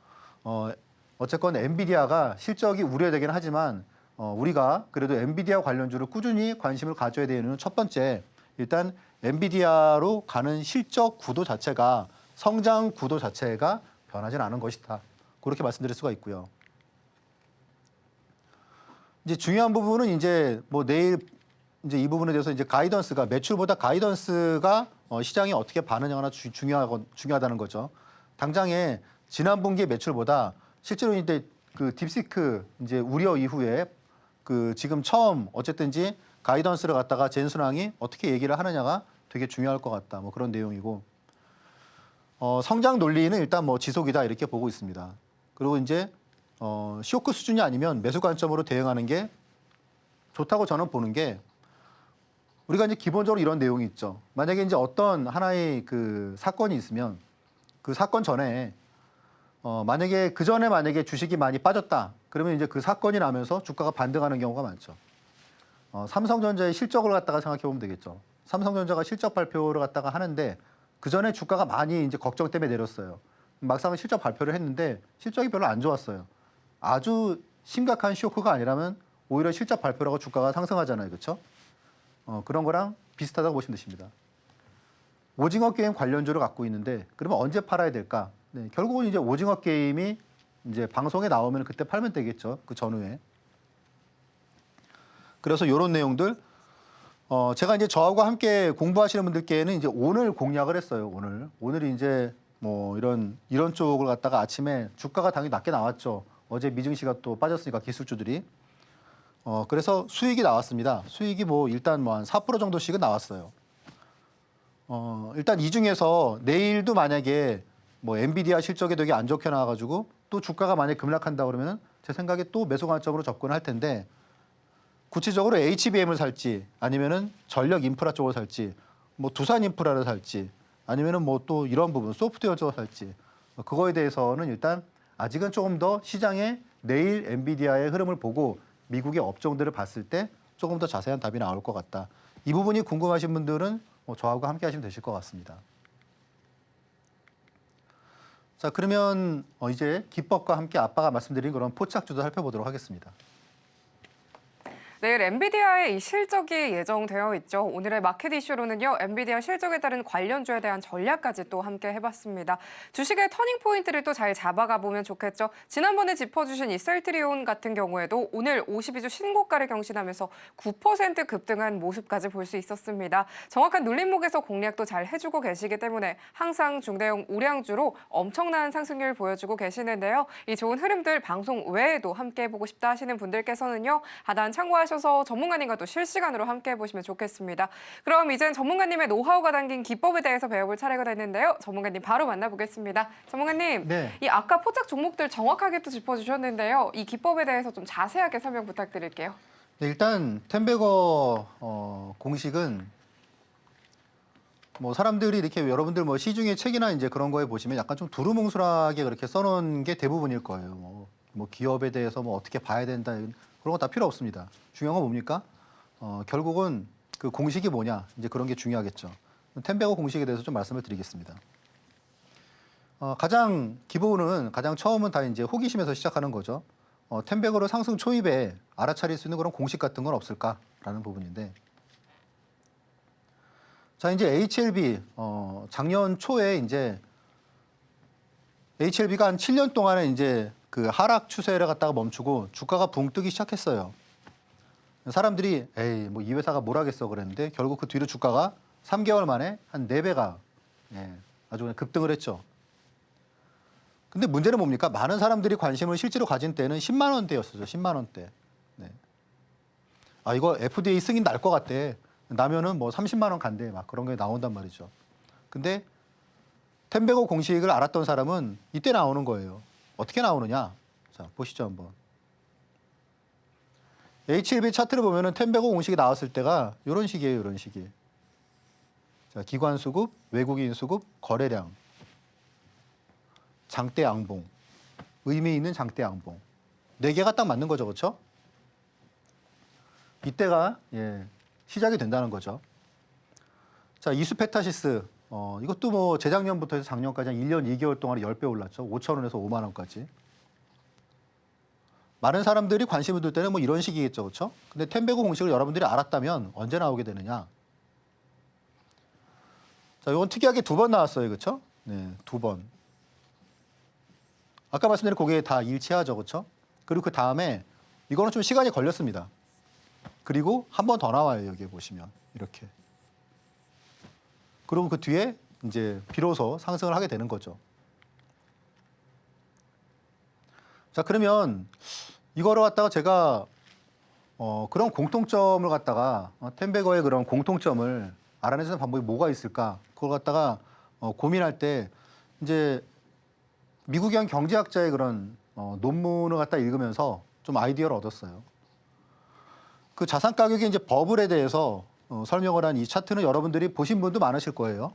B: 어쨌건 엔비디아가 실적이 우려되긴 하지만 우리가 그래도 엔비디아 관련주를 꾸준히 관심을 가져야 되는 첫 번째, 일단 엔비디아로 가는 실적 구도 자체가 성장 구도 자체가 변하진 않은 것이다. 그렇게 말씀드릴 수가 있고요. 이제 중요한 부분은 이제 뭐 내일 이제 이 부분에 대해서 이제 가이던스가 매출보다 가이던스가 시장이 어떻게 반응하나 중요하다는 거죠. 당장에 지난 분기의 매출보다 실제로 이제 그 딥시크 이제 우려 이후에 그 지금 처음 어쨌든지 가이던스를 갖다가 젠순왕이 어떻게 얘기를 하느냐가 되게 중요할 것 같다. 뭐 그런 내용이고 성장 논리는 일단 뭐 지속이다 이렇게 보고 있습니다. 그리고 이제 쇼크 수준이 아니면 매수 관점으로 대응하는 게 좋다고 저는 보는 게 우리가 이제 기본적으로 이런 내용이 있죠. 만약에 이제 어떤 하나의 그 사건이 있으면 그 사건 전에 만약에 그 전에 만약에 주식이 많이 빠졌다. 그러면 이제 그 사건이 나면서 주가가 반등하는 경우가 많죠. 삼성전자의 실적을 갖다가 생각해 보면 되겠죠. 삼성전자가 실적 발표를 갖다가 하는데 그 전에 주가가 많이 이제 걱정 때문에 내렸어요. 막상 실적 발표를 했는데 실적이 별로 안 좋았어요. 아주 심각한 쇼크가 아니라면 오히려 실적 발표라고 주가가 상승하잖아요, 그렇죠? 그런 거랑 비슷하다고 보시면 되십니다. 오징어 게임 관련주를 갖고 있는데 그러면 언제 팔아야 될까? 네, 결국은 이제 오징어 게임이 이제 방송에 나오면 그때 팔면 되겠죠. 그 전후에. 그래서 이런 내용들 제가 이제 저하고 함께 공부하시는 분들께는 이제 오늘 공략을 했어요. 오늘이 이제 뭐 이런 쪽을 갖다가 아침에 주가가 당연히 낮게 나왔죠. 어제 미증시가 또 빠졌으니까 기술주들이. 그래서 수익이 나왔습니다. 수익이 뭐 일단 뭐 한 4% 정도씩은 나왔어요. 일단 이 중에서 내일도 만약에 뭐 엔비디아 실적이 되게 안 좋게 나와가지고 또 주가가 만약에 급락한다 그러면은 제 생각에 또 매수 관점으로 접근할 텐데 구체적으로 HBM을 살지 아니면은 전력 인프라 쪽을 살지 뭐 두산 인프라를 살지 아니면은 뭐 또 이런 부분 소프트웨어 쪽을 살지 그거에 대해서는 일단 아직은 조금 더 시장의 내일 엔비디아의 흐름을 보고 미국의 업종들을 봤을 때 조금 더 자세한 답이 나올 것 같다. 이 부분이 궁금하신 분들은 저하고 함께 하시면 되실 것 같습니다. 자, 그러면 이제 기법과 함께 아빠가 말씀드린 그런 포착주도 살펴보도록 하겠습니다.
A: 내일 엔비디아의 이 실적이 예정되어 있죠. 오늘의 마켓 이슈로는요. 엔비디아 실적에 따른 관련주에 대한 전략까지 또 함께 해봤습니다. 주식의 터닝 포인트를 또 잘 잡아가 보면 좋겠죠. 지난번에 짚어주신 이 셀트리온 같은 경우에도 오늘 52주 신고가를 경신하면서 9% 급등한 모습까지 볼 수 있었습니다. 정확한 눌림목에서 공략도 잘 해주고 계시기 때문에 항상 중대형 우량주로 엄청난 상승률 보여주고 계시는데요. 이 좋은 흐름들 방송 외에도 함께 해보고 싶다 하시는 분들께서는요. 하단 참고하셔서 전문가님과 또 실시간으로 함께 해보시면 좋겠습니다. 그럼 이젠 전문가님의 노하우가 담긴 기법에 대해서 배워볼 차례가 됐는데요. 전문가님 바로 만나보겠습니다. 전문가님,
B: 네.
A: 이 아까 포착 종목들 정확하게 또 짚어주셨는데요. 이 기법에 대해서 좀 자세하게 설명 부탁드릴게요.
B: 네, 일단 텐베거 공식은 뭐 사람들이 이렇게 여러분들 뭐 시중의 책이나 이제 그런 거에 보시면 약간 좀 두루뭉술하게 그렇게 써놓은 게 대부분일 거예요. 뭐 기업에 대해서 뭐 어떻게 봐야 된다 그런 거 다 필요 없습니다. 중요한 건 뭡니까? 결국은 그 공식이 뭐냐 이제 그런 게 중요하겠죠. 텐베거 공식에 대해서 좀 말씀을 드리겠습니다. 가장 기본은 가장 처음은 다 이제 호기심에서 시작하는 거죠. 텐베거로 상승 초입에 알아차릴 수 있는 그런 공식 같은 건 없을까라는 부분인데. 자, 이제 HLB, 작년 초에 이제 HLB가 한 7년 동안에 이제 그 하락 추세를 갖다가 멈추고 주가가 붕 뜨기 시작했어요. 사람들이 에이, 뭐 이 회사가 뭘 하겠어 그랬는데 결국 그 뒤로 주가가 3개월 만에 한 4배가 아주 그냥 급등을 했죠. 근데 문제는 뭡니까? 많은 사람들이 관심을 실제로 가진 때는 10만 원대였어요. 10만 원대. 네. 아, 이거 FDA 승인 날 것 같대. 나면은 뭐 30만 원 간대. 막 그런 게 나온단 말이죠. 근데 텐베거 공식을 알았던 사람은 이때 나오는 거예요. 어떻게 나오느냐? 자, 보시죠, 한번. HLB 차트를 보면은 텐베거 공식이 나왔을 때가 이런 식이에요, 이런 식이. 자, 기관 수급, 외국인 수급, 거래량, 장대 양봉, 의미 있는 장대 양봉. 4개가 딱 맞는 거죠, 그렇죠? 이때가 시작이 된다는 거죠. 자, 이수페타시스. 이것도 뭐 재작년부터 해서 작년까지 한 1년 2개월 동안에 10배 올랐죠. 5천 원에서 5만 원까지. 많은 사람들이 관심을 둘 때는 뭐 이런 식이겠죠. 그렇죠? 근데 텐베거 공식을 여러분들이 알았다면 언제 나오게 되느냐? 자, 이건 특이하게 2번 나왔어요. 그렇죠? 네, 2번. 아까 말씀드린 그게 다 일치하죠. 그렇죠? 그리고 그 다음에 이거는 좀 시간이 걸렸습니다. 그리고 한 번 더 나와요. 여기에 보시면 이렇게. 그리고 그 뒤에 이제 비로소 상승을 하게 되는 거죠. 자, 그러면 이거를 갖다가 제가 그런 공통점을 갖다가 텐베거의 그런 공통점을 알아내는 방법이 뭐가 있을까? 그걸 갖다가 고민할 때 이제 미국형 경제학자의 그런 논문을 갖다 읽으면서 좀 아이디어를 얻었어요. 그 자산 가격의 이제 버블에 대해서 설명을 한 이 차트는 여러분들이 보신 분도 많으실 거예요.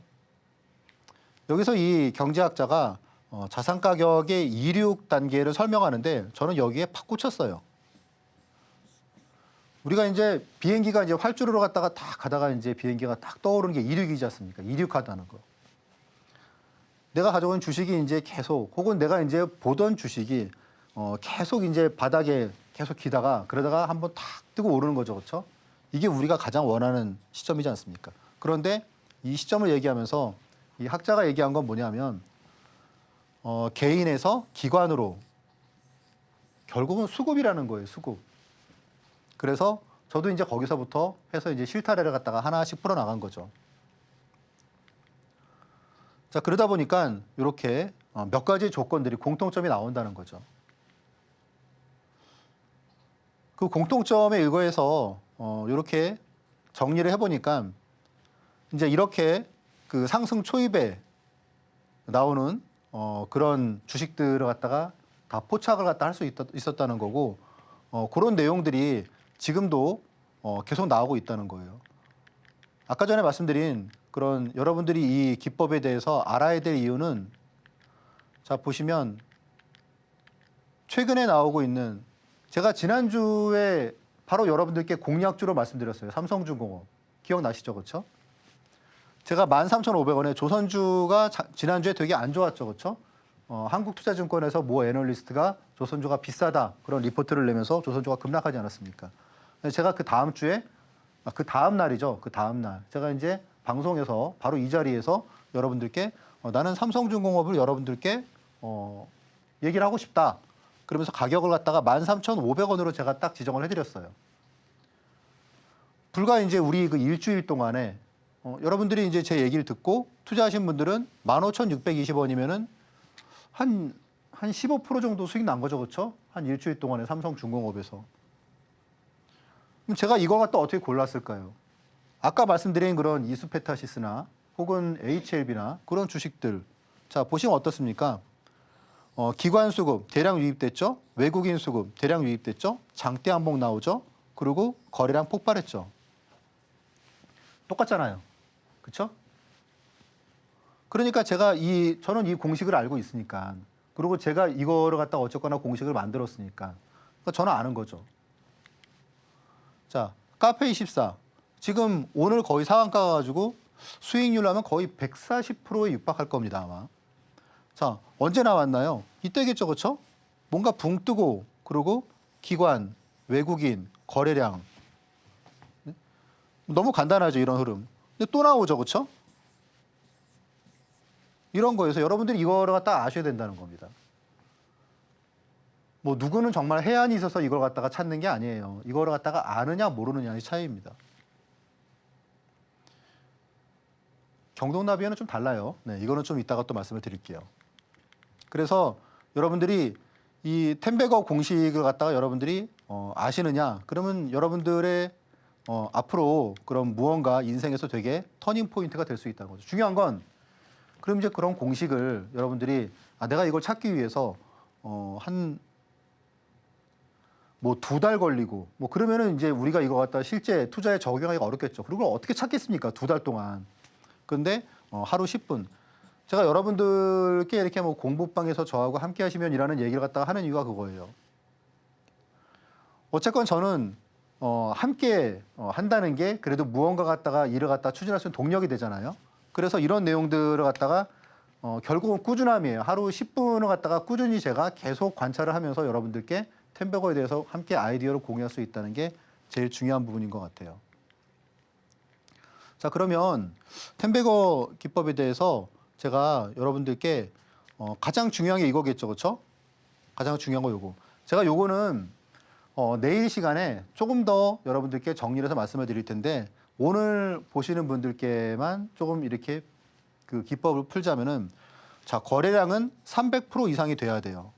B: 여기서 이 경제학자가 자산 가격의 이륙 단계를 설명하는데 저는 여기에 팍 꽂혔어요. 우리가 이제 비행기가 이제 활주로로 갔다가 딱 가다가 이제 비행기가 딱 떠오르는 게 이륙이지 않습니까? 이륙하다는 거. 내가 가져온 주식이 이제 계속 혹은 내가 이제 보던 주식이 계속 이제 바닥에 계속 기다가 그러다가 한번 탁 뜨고 오르는 거죠. 그렇죠? 이게 우리가 가장 원하는 시점이지 않습니까? 그런데 이 시점을 얘기하면서 이 학자가 얘기한 건 뭐냐면 개인에서 기관으로 결국은 수급이라는 거예요. 수급. 그래서 저도 이제 거기서부터 해서 이제 실타래를 갖다가 하나씩 풀어나간 거죠. 자, 그러다 보니까 이렇게 몇 가지 조건들이 공통점이 나온다는 거죠. 그 공통점에 의거해서 이렇게 정리를 해보니까 이제 이렇게 그 상승 초입에 나오는 그런 주식들을 갖다가 다 포착을 갖다 할 수 있었다는 거고 그런 내용들이 지금도 계속 나오고 있다는 거예요. 아까 전에 말씀드린 그런 여러분들이 이 기법에 대해서 알아야 될 이유는 자 보시면 최근에 나오고 있는 제가 지난주에 바로 여러분들께 공략주로 말씀드렸어요. 삼성중공업. 기억나시죠? 그렇죠? 제가 13,500원에 조선주가 지난주에 되게 안 좋았죠. 그렇죠? 한국투자증권에서 모 애널리스트가 조선주가 비싸다. 그런 리포트를 내면서 조선주가 급락하지 않았습니까? 제가 그 다음 주에 그 다음 날이죠. 그 다음 날. 제가 이제 방송에서 바로 이 자리에서 여러분들께 나는 삼성중공업을 여러분들께 얘기를 하고 싶다. 그러면서 가격을 갖다가 13,500원으로 제가 딱 지정을 해드렸어요. 불과 이제 우리 그 일주일 동안에 여러분들이 이제 제 얘기를 듣고 투자하신 분들은 15,620원이면은 한 15% 정도 수익 난 거죠. 그렇죠? 한 일주일 동안에 삼성중공업에서. 그럼 제가 이걸 갖다 어떻게 골랐을까요? 아까 말씀드린 그런 이수페타시스나 혹은 HLB나 그런 주식들. 자, 보시면 어떻습니까? 기관 수급 대량 유입됐죠. 외국인 수급 대량 유입됐죠. 장대 한복 나오죠. 그리고 거래량 폭발했죠. 똑같잖아요. 그렇죠? 그러니까 저는 이 공식을 알고 있으니까. 그리고 제가 이거를 갖다가 어쨌거나 공식을 만들었으니까. 그러니까 저는 아는 거죠. 자, 카페24. 지금 오늘 거의 상한가 가지고 수익률 하면 거의 140%에 육박할 겁니다, 아마. 자, 언제 나왔나요? 이때겠죠, 그렇죠? 뭔가 붕 뜨고 그리고 기관, 외국인, 거래량. 네? 너무 간단하죠, 이런 흐름. 근데 또 나오죠, 그렇죠? 이런 거에서 여러분들이 이거를 갖다 아셔야 된다는 겁니다. 뭐 누구는 정말 해안이 있어서 이걸 갖다가 찾는 게 아니에요. 이거를 갖다가 아느냐 모르느냐의 차이입니다. 경동나비와는 좀 달라요. 네, 이거는 좀 이따가 또 말씀을 드릴게요. 그래서 여러분들이 이 텐베거 공식을 갖다가 여러분들이 아시느냐? 그러면 여러분들의 앞으로 그런 무언가 인생에서 되게 터닝 포인트가 될 수 있다는 거죠. 중요한 건 그럼 이제 그런 공식을 여러분들이 내가 이걸 찾기 위해서 한 뭐 2달 걸리고 뭐 그러면은 이제 우리가 이거 갖다 실제 투자에 적용하기가 어렵겠죠. 그리고 그걸 어떻게 찾겠습니까? 2달 동안. 근데 하루 10분. 제가 여러분들께 이렇게 뭐 공부방에서 저하고 함께 하시면이라는 얘기를 갖다가 하는 이유가 그거예요. 어쨌건 저는 함께 한다는 게 그래도 무언가 갖다가 일을 갖다가 추진할 수 있는 동력이 되잖아요. 그래서 이런 내용들을 갖다가 결국은 꾸준함이에요. 하루 10분을 갖다가 꾸준히 제가 계속 관찰을 하면서 여러분들께 텐베거에 대해서 함께 아이디어를 공유할 수 있다는 게 제일 중요한 부분인 것 같아요. 자, 그러면 텐베거 기법에 대해서 제가 여러분들께 가장 중요한 게 이거겠죠, 그렇죠? 가장 중요한 거 요거. 제가 요거는 내일 시간에 조금 더 여러분들께 정리를 해서 말씀을 드릴 텐데 오늘 보시는 분들께만 조금 이렇게 그 기법을 풀자면은 자, 거래량은 300% 이상이 돼야 돼요.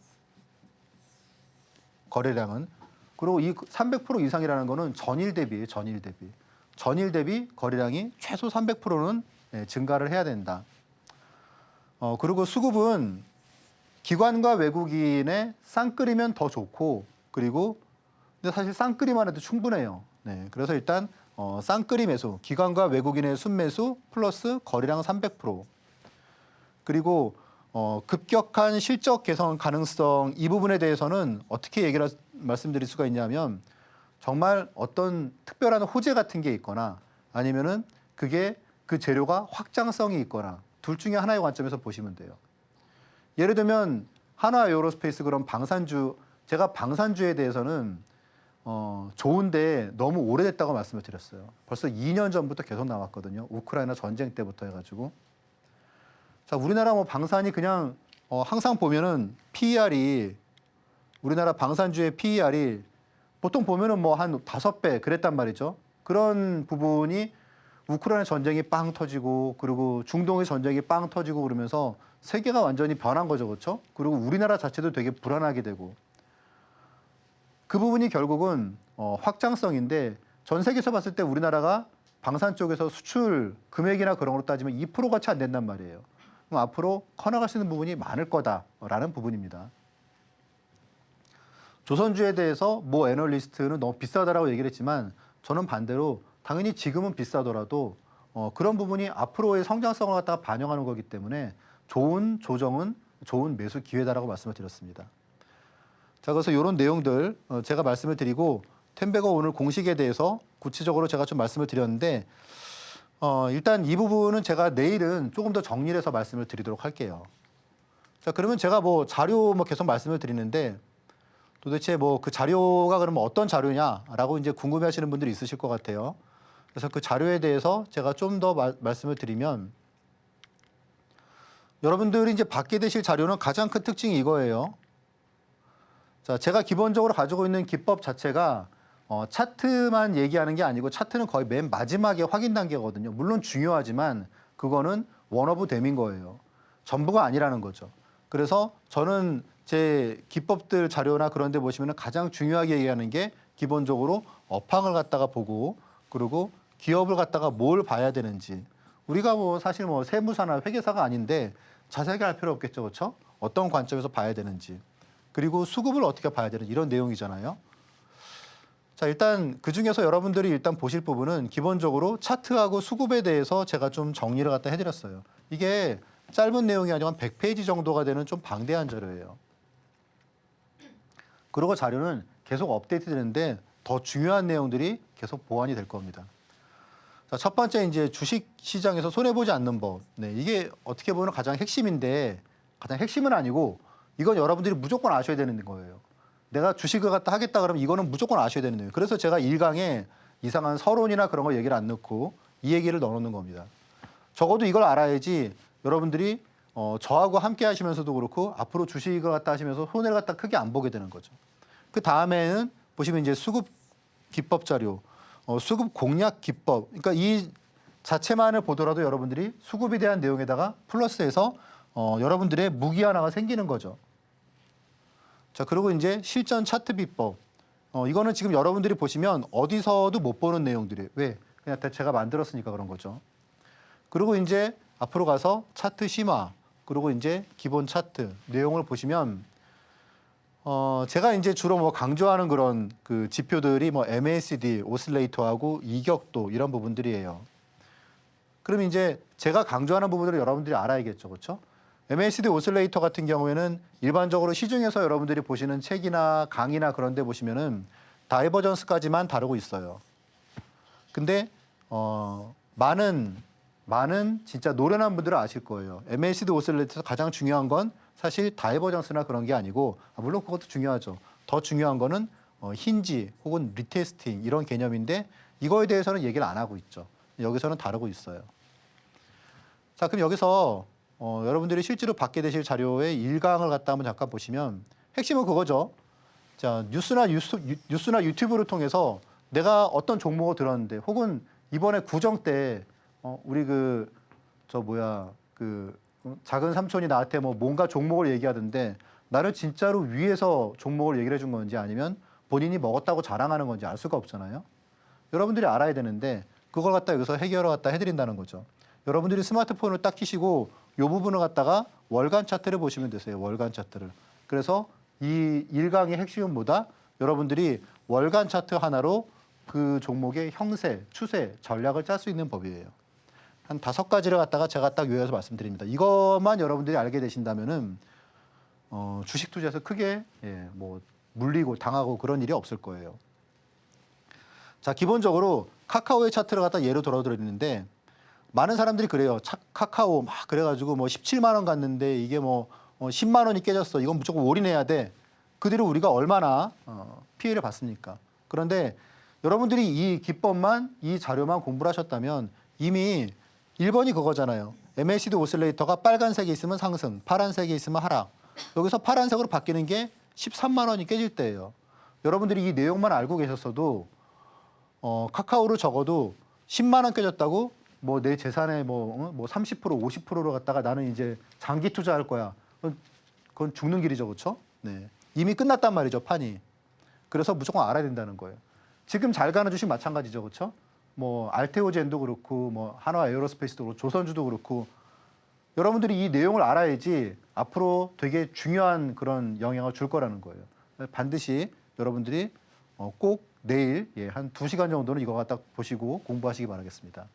B: 거래량은. 그리고 이 300% 이상이라는 거는 전일 대비예요, 전일 대비. 전일 대비 거래량이 최소 300%는 증가를 해야 된다. 그리고 수급은 기관과 외국인의 쌍끌이면 더 좋고 그리고 근데 사실 쌍끌이만 해도 충분해요. 네, 그래서 일단 쌍끌이 매수, 기관과 외국인의 순매수 플러스 거래량 300%. 그리고 급격한 실적 개선 가능성 이 부분에 대해서는 어떻게 말씀드릴 수가 있냐면 정말 어떤 특별한 호재 같은 게 있거나 아니면은 그게 그 재료가 확장성이 있거나 둘 중에 하나의 관점에서 보시면 돼요. 예를 들면 한화 에어로스페이스 그런 방산주, 제가 방산주에 대해서는 좋은데 너무 오래됐다고 말씀을 드렸어요. 벌써 2년 전부터 계속 나왔거든요. 우크라이나 전쟁 때부터 해가지고. 자, 우리나라 뭐 방산이 그냥 항상 보면은 PER이 우리나라 방산주의 PER이 보통 보면은 뭐 한 5배 그랬단 말이죠. 그런 부분이 우크라이나 전쟁이 빵 터지고 그리고 중동의 전쟁이 빵 터지고 그러면서 세계가 완전히 변한 거죠, 그렇죠? 그리고 우리나라 자체도 되게 불안하게 되고 그 부분이 결국은 확장성인데 전 세계에서 봤을 때 우리나라가 방산 쪽에서 수출 금액이나 그런 걸로 따지면 2% 같이 안 된단 말이에요. 그럼 앞으로 커나갈 수 있는 부분이 많을 거다라는 부분입니다. 조선주에 대해서 모 애널리스트는 너무 비싸다라고 얘기를 했지만 저는 반대로 당연히 지금은 비싸더라도 그런 부분이 앞으로의 성장성을 갖다가 반영하는 거기 때문에 좋은 조정은 좋은 매수 기회다라고 말씀을 드렸습니다. 자, 그래서 이런 내용들 제가 말씀을 드리고 텐베거 오늘 공식에 대해서 구체적으로 제가 좀 말씀을 드렸는데 일단 이 부분은 제가 내일은 조금 더 정리를 해서 말씀을 드리도록 할게요. 자, 그러면 제가 뭐 자료 뭐 계속 말씀을 드리는데 도대체 뭐 그 자료가 그러면 어떤 자료냐라고 이제 궁금해하시는 분들이 있으실 것 같아요. 그래서 그 자료에 대해서 제가 좀 더 말씀을 드리면 여러분들이 이제 받게 되실 자료는 가장 큰 특징이 이거예요. 자, 제가 기본적으로 가지고 있는 기법 자체가 차트만 얘기하는 게 아니고 차트는 거의 맨 마지막에 확인 단계거든요. 물론 중요하지만 그거는 원 오브 댐인 거예요. 전부가 아니라는 거죠. 그래서 저는 제 기법들 자료나 그런 데 보시면 가장 중요하게 얘기하는 게 기본적으로 업황을 갖다가 보고 그리고 기업을 갖다가 뭘 봐야 되는지 우리가 뭐 사실 뭐 세무사나 회계사가 아닌데 자세하게 할 필요 없겠죠. 그렇죠? 어떤 관점에서 봐야 되는지 그리고 수급을 어떻게 봐야 되는지 이런 내용이잖아요. 자, 일단 그중에서 여러분들이 일단 보실 부분은 기본적으로 차트하고 수급에 대해서 제가 좀 정리를 갖다 해드렸어요. 이게 짧은 내용이 아니고 한 100페이지 정도가 되는 좀 방대한 자료예요. 그리고 자료는 계속 업데이트 되는데 더 중요한 내용들이 계속 보완이 될 겁니다. 자, 첫 번째 이제 주식 시장에서 손해보지 않는 법. 네, 이게 어떻게 보면 가장 핵심인데 가장 핵심은 아니고 이건 여러분들이 무조건 아셔야 되는 거예요. 내가 주식을 갖다 하겠다 그러면 이거는 무조건 아셔야 되는 거예요. 그래서 제가 1강에 이상한 서론이나 그런 거 얘기를 안 넣고 이 얘기를 넣어놓는 겁니다. 적어도 이걸 알아야지 여러분들이 저하고 함께 하시면서도 그렇고 앞으로 주식을 갖다 하시면서 손해를 갖다 크게 안 보게 되는 거죠. 그 다음에는 보시면 이제 수급 기법 자료, 수급 공략 기법. 그러니까 이 자체만을 보더라도 여러분들이 수급에 대한 내용에다가 플러스해서 여러분들의 무기 하나가 생기는 거죠. 자, 그리고 이제 실전 차트 비법. 이거는 지금 여러분들이 보시면 어디서도 못 보는 내용들이에요. 왜? 그냥 제가 만들었으니까 그런 거죠. 그리고 이제 앞으로 가서 차트 심화, 그리고 이제 기본 차트 내용을 보시면 제가 이제 주로 뭐 강조하는 그런 그 지표들이 뭐 MACD, 오실레이터하고 이격도 이런 부분들이에요. 그럼 이제 제가 강조하는 부분들을 여러분들이 알아야겠죠, 그렇죠? MACD 오실레이터 같은 경우에는 일반적으로 시중에서 여러분들이 보시는 책이나 강의나 그런 데 보시면은 다이버전스까지만 다루고 있어요. 근데 많은 진짜 노련한 분들은 아실 거예요. MACD 오실레이터에서 가장 중요한 건 사실 다이버전스나 그런 게 아니고 물론 그것도 중요하죠. 더 중요한 거는 힌지 혹은 리테스팅 이런 개념인데 이거에 대해서는 얘기를 안 하고 있죠. 여기서는 다루고 있어요. 자, 그럼 여기서 여러분들이 실제로 받게 되실 자료의 1강을 갖다 한번 잠깐 보시면 핵심은 그거죠. 자, 뉴스나 유튜브를 통해서 내가 어떤 종목을 들었는데 혹은 이번에 구정 때 우리 작은 삼촌이 나한테 뭐 뭔가 종목을 얘기하던데 나를 진짜로 위에서 종목을 얘기를 해준 건지 아니면 본인이 먹었다고 자랑하는 건지 알 수가 없잖아요. 여러분들이 알아야 되는데 그걸 갖다 여기서 해결을 갖다 해드린다는 거죠. 여러분들이 스마트폰을 딱 켜시고 이 부분을 갖다가 월간 차트를 보시면 되세요. 월간 차트를. 그래서 이 1강의 핵심은 뭐다? 여러분들이 월간 차트 하나로 그 종목의 형세, 추세, 전략을 짤 수 있는 법이에요. 한 5가지를 갖다가 제가 딱 요약해서 말씀드립니다. 이것만 여러분들이 알게 되신다면은 주식 투자에서 크게 뭐 물리고 당하고 그런 일이 없을 거예요. 자, 기본적으로 카카오의 차트를 갖다 예로 들어드리는데 많은 사람들이 그래요. 카카오 막 그래가지고 뭐 17만 원 갔는데 이게 뭐 10만 원이 깨졌어. 이건 무조건 올인해야 돼. 그 뒤로 우리가 얼마나 피해를 봤습니까? 그런데 여러분들이 이 기법만, 이 자료만 공부를 하셨다면 이미 1번이 그거잖아요. MACD 오실레이터가 빨간색이 있으면 상승, 파란색이 있으면 하락. 여기서 파란색으로 바뀌는 게 13만 원이 깨질 때예요. 여러분들이 이 내용만 알고 계셨어도 카카오를 적어도 10만 원 깨졌다고 뭐 내 재산의 뭐 30%, 50%로 갖다가 나는 이제 장기 투자할 거야. 그건 죽는 길이죠, 그렇죠? 네. 이미 끝났단 말이죠, 판이. 그래서 무조건 알아야 된다는 거예요. 지금 잘 가는 주식 마찬가지죠, 그렇죠? 뭐 알테오젠도 그렇고 뭐 한화 에어로스페이스도 그렇고 조선주도 그렇고 여러분들이 이 내용을 알아야지 앞으로 되게 중요한 그런 영향을 줄 거라는 거예요. 반드시 여러분들이 꼭 내일 한 2시간 정도는 이거 갖다 보시고 공부하시기 바라겠습니다.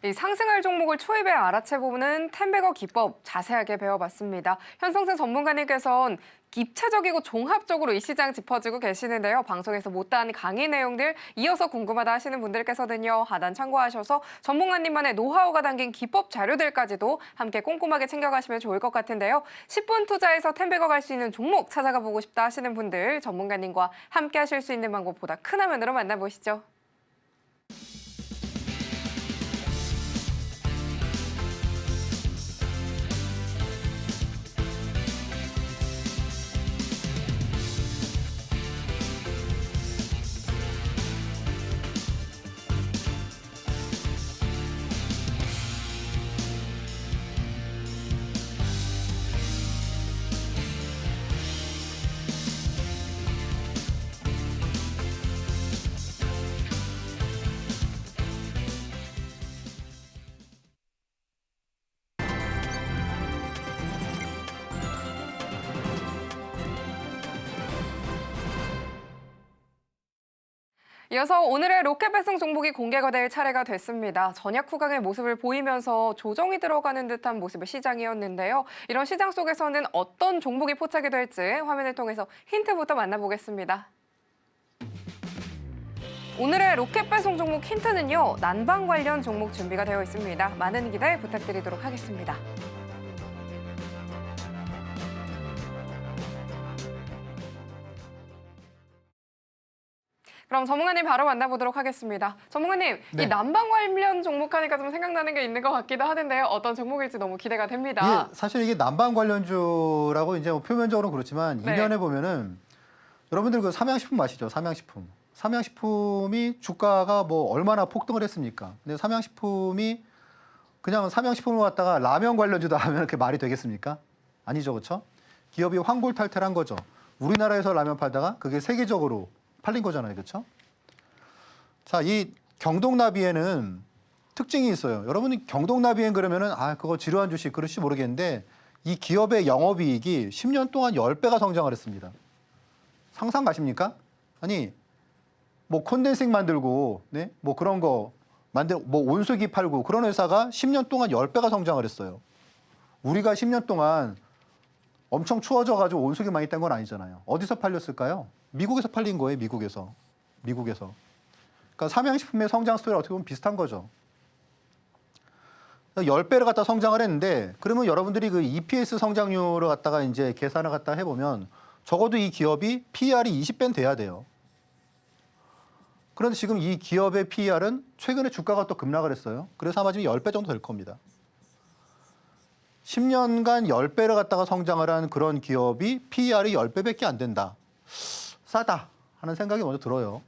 A: 이 상승할 종목을 초입에 알아채보는 텐베거 기법 자세하게 배워봤습니다. 현성생 전문가님께서는 입체적이고 종합적으로 이 시장 짚어주고 계시는데요. 방송에서 못다한 강의 내용들 이어서 궁금하다 하시는 분들께서는요. 하단 참고하셔서 전문가님만의 노하우가 담긴 기법 자료들까지도 함께 꼼꼼하게 챙겨가시면 좋을 것 같은데요. 10분 투자에서 텐베거 갈 수 있는 종목 찾아가 보고 싶다 하시는 분들 전문가님과 함께 하실 수 있는 방법보다 큰 화면으로 만나보시죠. 이어서 오늘의 로켓 배송 종목이 공개가 될 차례가 됐습니다. 전약 후강의 모습을 보이면서 조정이 들어가는 듯한 모습의 시장이었는데요. 이런 시장 속에서는 어떤 종목이 포착이 될지 화면을 통해서 힌트부터 만나보겠습니다. 오늘의 로켓 배송 종목 힌트는요, 난방 관련 종목 준비가 되어 있습니다. 많은 기대 부탁드리도록 하겠습니다. 그럼 전문가님 바로 만나보도록 하겠습니다. 전문가님,
B: 네.
A: 이 난방 관련 종목 하니까 좀 생각나는 게 있는 것 같기도 하는데요. 어떤 종목일지 너무 기대가 됩니다.
B: 사실 이게 난방 관련주라고 이제 뭐 표면적으로는 그렇지만
A: 네.
B: 이면에 보면은 여러분들 그 삼양식품 아시죠? 삼양식품. 삼양식품이 주가가 뭐 얼마나 폭등을 했습니까? 근데 삼양식품이 그냥 삼양식품을 갖다가 라면 관련주다 하면 이렇게 말이 되겠습니까? 아니죠, 그렇죠? 기업이 환골탈태한 거죠. 우리나라에서 라면 팔다가 그게 세계적으로 팔린 거잖아요, 그렇죠? 자, 이 경동나비에는 특징이 있어요. 여러분이 경동나비엔 그러면은 그거 지루한 주식 그럴지 모르겠는데 이 기업의 영업이익이 10년 동안 10배가 성장을 했습니다. 상상 가십니까? 아니 뭐 콘덴싱 만들고 네? 뭐 그런 거 뭐 온수기 팔고 그런 회사가 10년 동안 10배가 성장을 했어요. 우리가 10년 동안 엄청 추워져 가지고 온수기 많이 딴 건 아니잖아요. 어디서 팔렸을까요? 미국에서 팔린 거예요, 미국에서. 그러니까 삼양식품의 성장 스토리가 어떻게 보면 비슷한 거죠. 10배를 갖다 성장을 했는데 그러면 여러분들이 그 EPS 성장률을 갖다가 이제 계산을 갖다 해보면 적어도 이 기업이 PER이 20배는 돼야 돼요. 그런데 지금 이 기업의 PER은 최근에 주가가 또 급락을 했어요. 그래서 아마 지금 10배 정도 될 겁니다. 10년간 10배를 갖다가 성장을 한 그런 기업이 PER이 10배밖에 안 된다. 싸다 하는 생각이 먼저 들어요.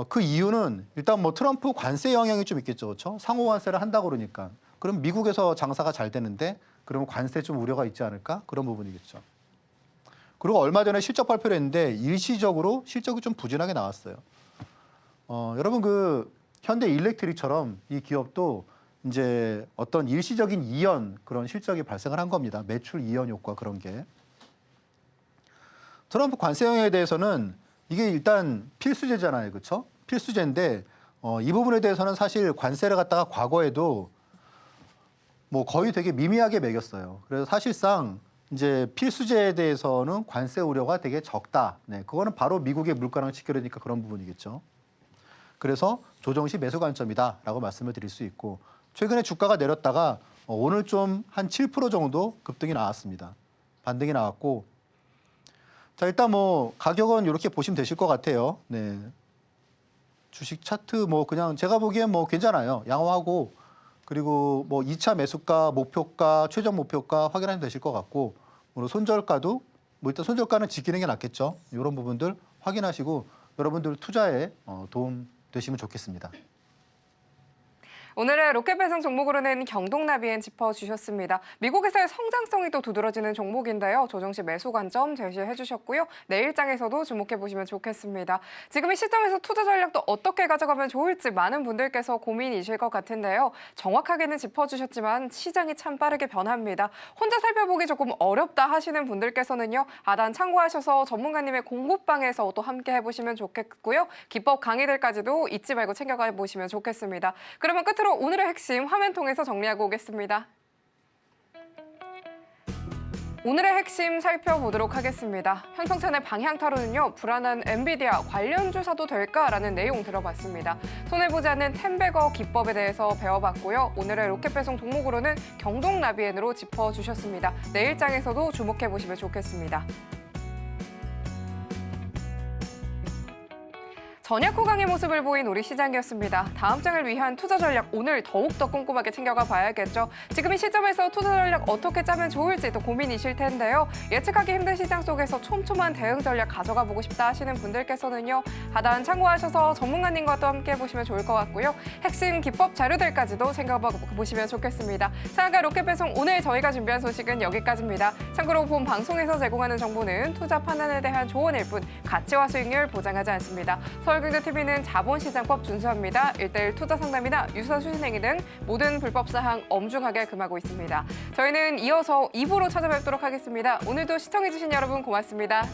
B: 그 이유는 일단 뭐 트럼프 관세 영향이 좀 있겠죠. 그렇죠? 상호 관세를 한다고 그러니까. 그럼 미국에서 장사가 잘 되는데 그러면 관세 좀 우려가 있지 않을까? 그런 부분이겠죠. 그리고 얼마 전에 실적 발표를 했는데 일시적으로 실적이 좀 부진하게 나왔어요. 여러분 그 현대 일렉트릭처럼 이 기업도 이제 어떤 일시적인 이연 그런 실적이 발생을 한 겁니다. 매출 이연 효과 그런 게. 트럼프 관세 영향에 대해서는 이게 일단 필수제잖아요. 그렇죠? 필수제인데 이 부분에 대해서는 사실 관세를 갖다가 과거에도 뭐 거의 되게 미미하게 매겼어요. 그래서 사실상 이제 필수제에 대해서는 관세 우려가 되게 적다. 네, 그거는 바로 미국의 물가랑 직결되니까 그런 부분이겠죠. 그래서 조정 시 매수 관점이다라고 말씀을 드릴 수 있고 최근에 주가가 내렸다가 오늘 좀 한 7% 정도 급등이 나왔습니다. 반등이 나왔고 자 일단 뭐 가격은 이렇게 보시면 되실 것 같아요. 네, 주식 차트 뭐 그냥 제가 보기엔 뭐 괜찮아요. 양호하고 그리고 뭐 2차 매수가, 목표가, 최종 목표가 확인하면 되실 것 같고 오늘 손절가도 뭐 일단 손절가는 지키는 게 낫겠죠. 이런 부분들 확인하시고 여러분들 투자에 도움 되시면 좋겠습니다.
A: 오늘의 로켓 배송 종목으로는 경동나비엔 짚어주셨습니다. 미국에서의 성장성이 또 두드러지는 종목인데요. 조정 시 매수 관점 제시해 주셨고요. 내일장에서도 주목해 보시면 좋겠습니다. 지금 이 시점에서 투자 전략도 어떻게 가져가면 좋을지 많은 분들께서 고민이실 것 같은데요. 정확하게는 짚어주셨지만 시장이 참 빠르게 변합니다. 혼자 살펴보기 조금 어렵다 하시는 분들께서는요. 하단 참고하셔서 전문가님의 공부방에서 또 함께 해보시면 좋겠고요. 기법 강의들까지도 잊지 말고 챙겨가 보시면 좋겠습니다. 그러면 끝으로 오늘의 핵심 화면 통해서 정리하고 오겠습니다. 오늘의 핵심 살펴보도록 하겠습니다. 현성찬의 방향타로는요. 불안한 엔비디아 관련주 사도 될까라는 내용 들어봤습니다. 손해보지 않는 템베거 기법에 대해서 배워봤고요. 오늘의 로켓 배송 종목으로는 경동나비엔으로 짚어주셨습니다. 내일장에서도 주목해보시면 좋겠습니다. 전약 후강의 모습을 보인 우리 시장이었습니다. 다음 장을 위한 투자 전략 오늘 더욱더 꼼꼼하게 챙겨가 봐야겠죠. 지금 이 시점에서 투자 전략 어떻게 짜면 좋을지 또 고민이실 텐데요. 예측하기 힘든 시장 속에서 촘촘한 대응 전략 가져가 보고 싶다 하시는 분들께서는요. 하단 참고하셔서 전문가님과 또 함께 보시면 좋을 것 같고요. 핵심 기법 자료들까지도 챙겨보시면 좋겠습니다. 상한가 로켓 배송 오늘 저희가 준비한 소식은 여기까지입니다. 참고로 본 방송에서 제공하는 정보는 투자 판단에 대한 조언일 뿐 가치와 수익률 보장하지 않습니다. 서울경제TV는 자본시장법 준수합니다. 1:1 투자 상담이나 유사 수신행위 등 모든 불법 사항 엄중하게 금하고 있습니다. 저희는 이어서 2부로 찾아뵙도록 하겠습니다. 오늘도 시청해주신 여러분 고맙습니다.